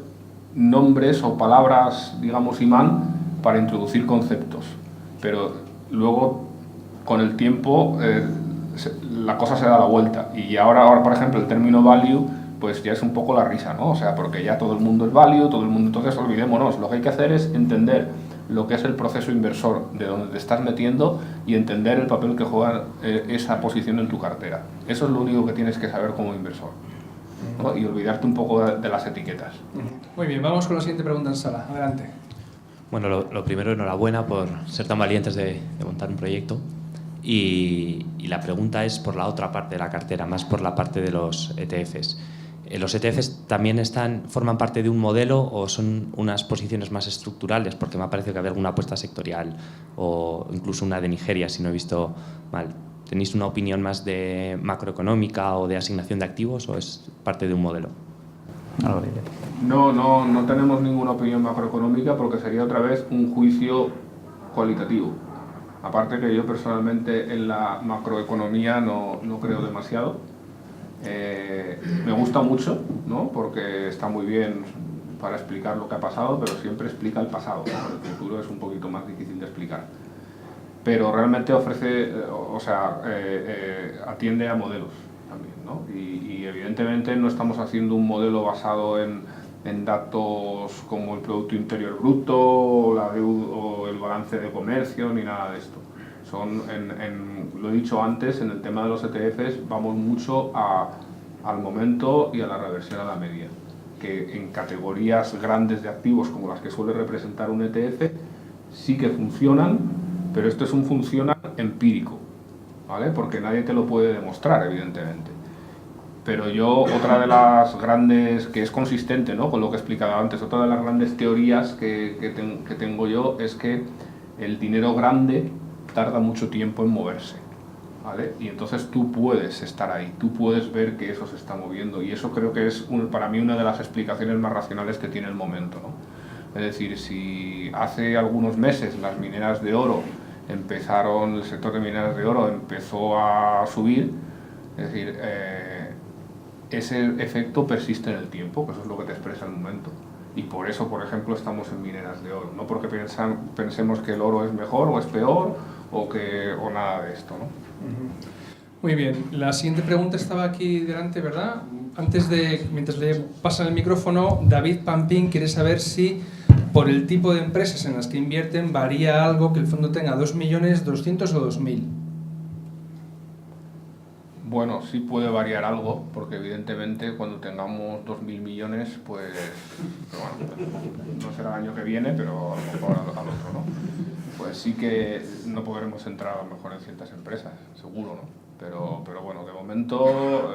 nombres o palabras, digamos, imán para introducir conceptos, pero luego con el tiempo la cosa se da la vuelta, y ahora por ejemplo el término value pues ya es un poco la risa, ¿no? O sea, porque ya todo el mundo es value, todo el mundo, entonces olvidémonos, lo que hay que hacer es entender lo que es el proceso inversor, de donde te estás metiendo, y entender el papel que juega esa posición en tu cartera. Eso es lo único que tienes que saber como inversor, ¿no? Y olvidarte un poco de las etiquetas. Muy bien, vamos con la siguiente pregunta en sala. Adelante. Bueno, lo primero, enhorabuena por ser tan valientes de montar un proyecto. Y la pregunta es por la otra parte de la cartera, más por la parte de los ETFs. ¿Los ETFs también forman parte de un modelo o son unas posiciones más estructurales? Porque me ha parecido que había alguna apuesta sectorial o incluso una de Nigeria, si no he visto mal. ¿Tenéis una opinión más de macroeconómica o de asignación de activos o es parte de un modelo? No tenemos ninguna opinión macroeconómica porque sería otra vez un juicio cualitativo. Aparte que yo personalmente en la macroeconomía no creo demasiado. Me gusta mucho, ¿no? Porque está muy bien para explicar lo que ha pasado, pero siempre explica el pasado, ¿no? El futuro es un poquito más difícil de explicar. Pero realmente atiende a modelos también, ¿no? Y evidentemente no estamos haciendo un modelo basado en datos como el Producto Interior Bruto o la deuda o el balance de comercio ni nada de esto. Lo he dicho antes, en el tema de los ETFs vamos mucho al momento y a la reversión a la media, que en categorías grandes de activos como las que suele representar un ETF sí que funcionan, pero esto es un funciona empírico, ¿vale? Porque nadie te lo puede demostrar, evidentemente. Pero yo, otra de las grandes, que es consistente, ¿no?, con lo que he explicado antes, otra de las grandes teorías que tengo yo es que el dinero grande tarda mucho tiempo en moverse, ¿vale? Y entonces tú puedes estar ahí, tú puedes ver que eso se está moviendo, y eso creo que es para mí una de las explicaciones más racionales que tiene el momento, ¿no? Es decir, si hace algunos meses las mineras de oro el sector de mineras de oro empezó a subir, es decir, ese efecto persiste en el tiempo, que eso es lo que te expresa el momento. Y por eso, por ejemplo, estamos en mineras de oro, no porque pensemos que el oro es mejor o es peor o nada de esto, ¿no? Muy bien, la siguiente pregunta estaba aquí delante, ¿verdad? Mientras le pasan el micrófono, David Pampín quiere saber si por el tipo de empresas en las que invierten varía algo que el fondo tenga 2.200.000 o 2.000. Bueno, sí puede variar algo, porque evidentemente cuando tengamos 2.000 millones, pues, bueno, no será el año que viene, pero a lo mejor al otro, ¿no? Pues sí que no podremos entrar a lo mejor en ciertas empresas, seguro, ¿no? Pero bueno, de momento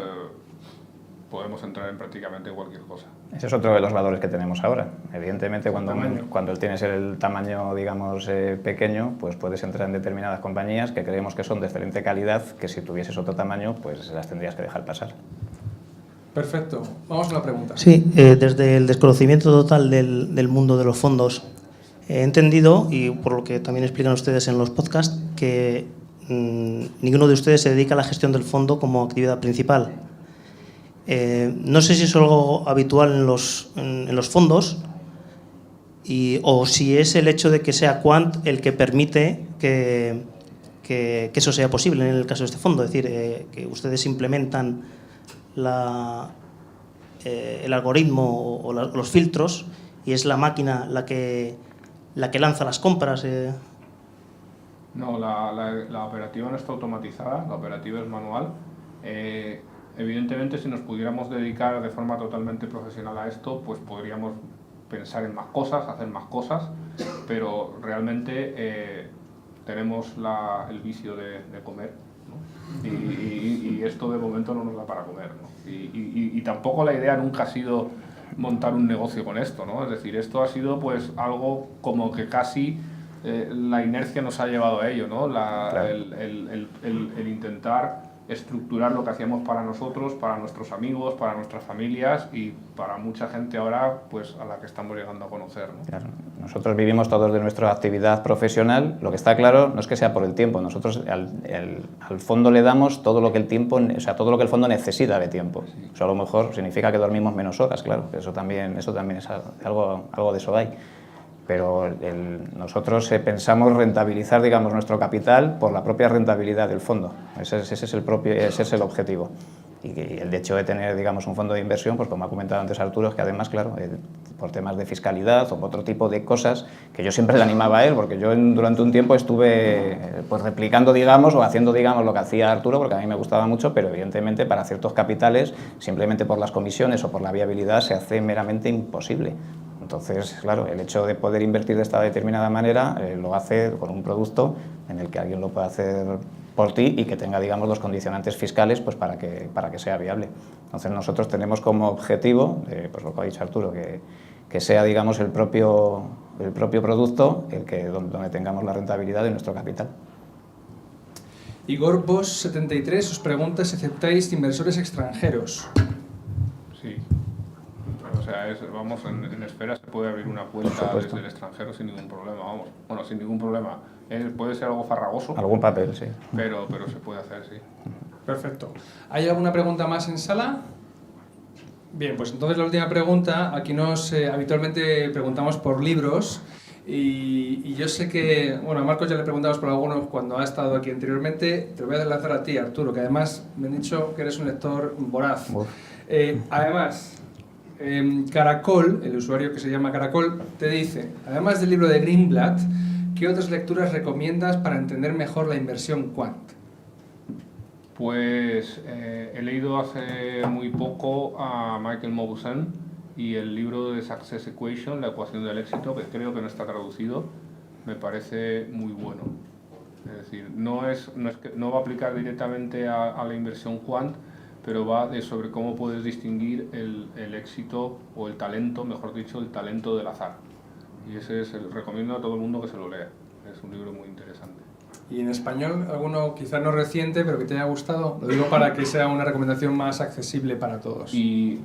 podemos entrar en prácticamente cualquier cosa. Ese es otro de los valores que tenemos ahora. Evidentemente, cuando tienes el tamaño, digamos, pequeño, pues puedes entrar en determinadas compañías que creemos que son de excelente calidad, que si tuvieses otro tamaño, pues las tendrías que dejar pasar. Perfecto. Vamos a la pregunta. Sí, desde el desconocimiento total del mundo de los fondos, he entendido, y por lo que también explican ustedes en los podcasts, que ninguno de ustedes se dedica a la gestión del fondo como actividad principal. No sé si es algo habitual en los fondos o si es el hecho de que sea Quant el que permite que eso sea posible en el caso de este fondo. Es decir, que ustedes implementan el algoritmo o los filtros y es la máquina la que lanza las compras. No, la operativa no está automatizada, la operativa es manual. Evidentemente, si nos pudiéramos dedicar de forma totalmente profesional a esto, pues podríamos pensar en más cosas, hacer más cosas, pero realmente tenemos el vicio de comer, ¿no? Y esto de momento no nos da para comer, ¿no? Y tampoco la idea nunca ha sido montar un negocio con esto, ¿no? Es decir, esto ha sido pues algo como que casi la inercia nos ha llevado a ello, ¿no? Claro. El intentar estructurar lo que hacíamos para nosotros, para nuestros amigos, para nuestras familias y para mucha gente ahora pues a la que estamos llegando a conocer, ¿no? Claro. Nosotros vivimos todos de nuestra actividad profesional. Lo que está claro no es que sea por el tiempo. Nosotros al fondo le damos todo lo que todo lo que el fondo necesita de tiempo. Eso a lo mejor significa que dormimos menos horas, claro. Eso también es algo de eso hay. Pero nosotros pensamos rentabilizar, digamos, nuestro capital por la propia rentabilidad del fondo. Ese es el objetivo. Y el hecho de tener, digamos, un fondo de inversión, pues como ha comentado antes Arturo, es que además, claro, por temas de fiscalidad o otro tipo de cosas, que yo siempre le animaba a él, porque yo durante un tiempo estuve pues replicando, digamos, o haciendo, digamos, lo que hacía Arturo, porque a mí me gustaba mucho, pero evidentemente para ciertos capitales, simplemente por las comisiones o por la viabilidad, se hace meramente imposible. Entonces, claro, el hecho de poder invertir de esta determinada manera lo hace con un producto en el que alguien lo pueda hacer por ti y que tenga, digamos, los condicionantes fiscales pues para que sea viable. Entonces, nosotros tenemos como objetivo, pues lo que ha dicho Arturo, que sea, digamos, el propio producto donde tengamos la rentabilidad de nuestro capital. Igor Bosch 73 os pregunta si aceptáis inversores extranjeros. Sí. O sea, en Esfera se puede abrir una cuenta desde el extranjero sin ningún problema, vamos. Bueno, sin ningún problema. Puede ser algo farragoso. Algún papel, sí. Pero se puede hacer, sí. Perfecto. ¿Hay alguna pregunta más en sala? Bien, pues entonces la última pregunta. Aquí habitualmente preguntamos por libros y yo sé que, bueno, a Marcos ya le preguntamos por algunos cuando ha estado aquí anteriormente. Te lo voy a lanzar a ti, Arturo, que además me han dicho que eres un lector voraz. Además, Caracol, el usuario que se llama Caracol, te dice, además del libro de Greenblatt, ¿qué otras lecturas recomiendas para entender mejor la inversión Quant? Pues he leído hace muy poco a Michael Mauboussin y el libro de Success Equation, la ecuación del éxito, que creo que no está traducido, me parece muy bueno. Es decir, no va a aplicar directamente a la inversión quant, pero va sobre cómo puedes distinguir el éxito o el talento, mejor dicho, el talento del azar. Y recomiendo a todo el mundo que se lo lea. Es un libro muy interesante. ¿Y en español alguno quizás no reciente, pero que te haya gustado? Lo digo para que sea una recomendación más accesible para todos.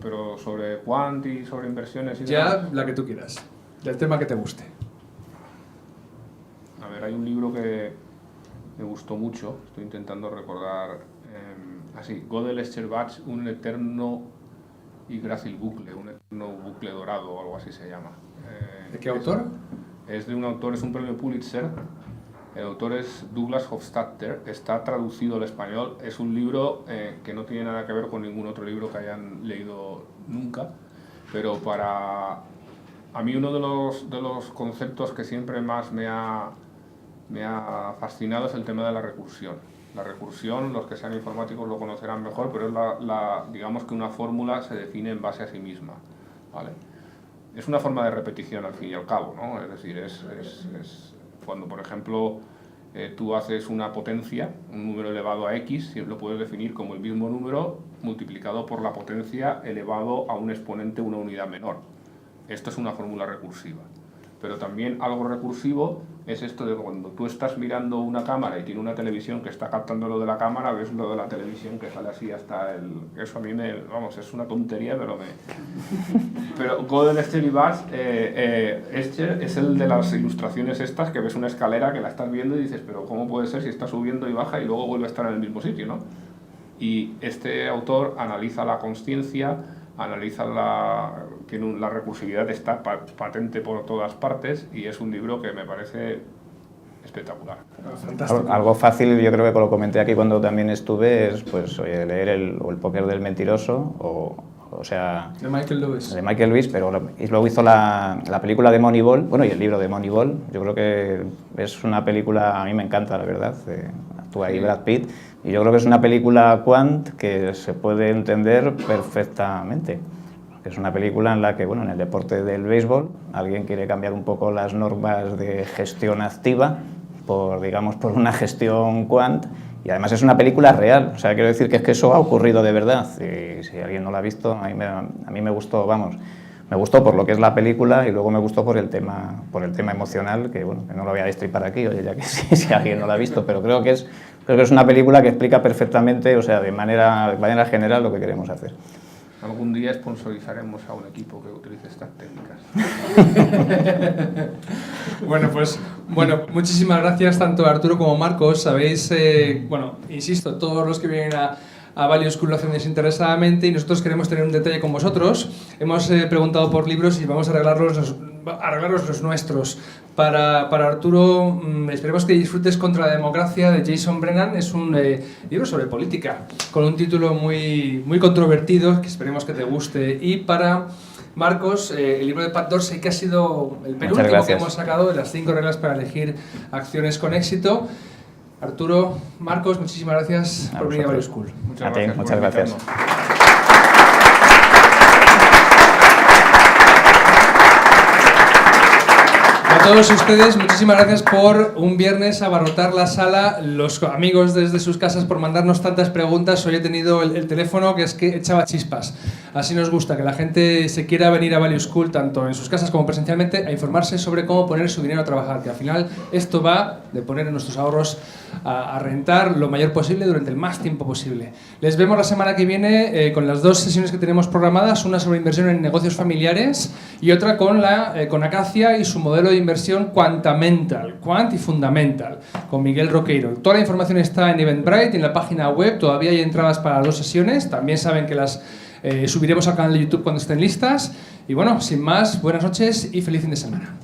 Pero sobre quant y sobre inversiones y ya demás. La que tú quieras, del tema que te guste. A ver, hay un libro que me gustó mucho, estoy intentando recordar, Gödel Scherbach, un eterno y grácil bucle, un eterno bucle dorado o algo así se llama. ¿De qué autor? Es de un autor, es un premio Pulitzer, el autor es Douglas Hofstadter, está traducido al español, es un libro que no tiene nada que ver con ningún otro libro que hayan leído nunca, pero a mí uno de los conceptos que siempre más me ha fascinado es el tema de la recursión. La recursión, los que sean informáticos lo conocerán mejor, pero es digamos que una fórmula se define en base a sí misma, ¿vale? Es una forma de repetición al fin y al cabo, ¿no? Es decir, es cuando, por ejemplo, tú haces una potencia, un número elevado a x, lo puedes definir como el mismo número multiplicado por la potencia elevado a un exponente, una unidad menor. Esto es una fórmula recursiva. Pero también algo recursivo es esto de cuando tú estás mirando una cámara y tiene una televisión que está captando lo de la cámara, ves lo de la televisión que sale así hasta eso a mí es una tontería, pero Gödel Scherbach es el de las ilustraciones estas, que ves una escalera que la estás viendo y dices, pero ¿cómo puede ser si está subiendo y baja y luego vuelve a estar en el mismo sitio, ¿no? Y este autor analiza la consciencia, analiza la recursividad, está patente por todas partes y es un libro que me parece espectacular. Fantástico. Algo fácil, yo creo que lo comenté aquí cuando también estuve, es pues leer el póker del mentiroso, o sea... De Michael Lewis. De Michael Lewis, pero luego hizo la película de Moneyball, bueno, y el libro de Moneyball. Yo creo que es una película, a mí me encanta, la verdad, actúa ahí Brad Pitt, y yo creo que es una película quant que se puede entender perfectamente. Es una película en la que, bueno, en el deporte del béisbol, alguien quiere cambiar un poco las normas de gestión activa por una gestión quant, y además es una película real, o sea, quiero decir que es que eso ha ocurrido de verdad, y si alguien no la ha visto, a mí me gustó, me gustó por lo que es la película y luego me gustó por el tema emocional, que bueno, que no lo voy a destripar aquí, oye, ya que sí, si alguien no la ha visto, pero creo que es una película que explica perfectamente, o sea, de manera general lo que queremos hacer. Algún día sponsorizaremos a un equipo que utilice estas técnicas. Bueno, muchísimas gracias tanto a Arturo como a Marcos. Sabéis, insisto, todos los que vienen a Value School lo hacen desinteresadamente y nosotros queremos tener un detalle con vosotros. Hemos preguntado por libros y vamos a arreglarlos los nuestros. Para Arturo, esperemos que disfrutes Contra la democracia de Jason Brennan. Es un libro sobre política con un título muy, muy controvertido que esperemos que te guste. Y para Marcos, el libro de Pat Dorsey, que ha sido el penúltimo que hemos sacado de las 5 reglas para elegir acciones con éxito. Arturo, Marcos, muchísimas gracias por venir a Value School. Muchas gracias. A todos ustedes, muchísimas gracias por un viernes abarrotar la sala, los amigos desde sus casas por mandarnos tantas preguntas. Hoy he tenido el teléfono que echaba chispas. Así nos gusta, que la gente se quiera venir a Value School, tanto en sus casas como presencialmente, a informarse sobre cómo poner su dinero a trabajar, que al final esto va de poner nuestros ahorros a rentar lo mayor posible durante el más tiempo posible. Les vemos la semana que viene con las 2 sesiones que tenemos programadas, una sobre inversión en negocios familiares y otra con Acacia y su modelo de inversión Quantamental, Quant y Fundamental, con Miguel Roqueiro. Toda la información está en Eventbrite, en la página web, todavía hay entradas para las 2 sesiones, también saben que las subiremos al canal de YouTube cuando estén listas. Y bueno, sin más, buenas noches y feliz fin de semana.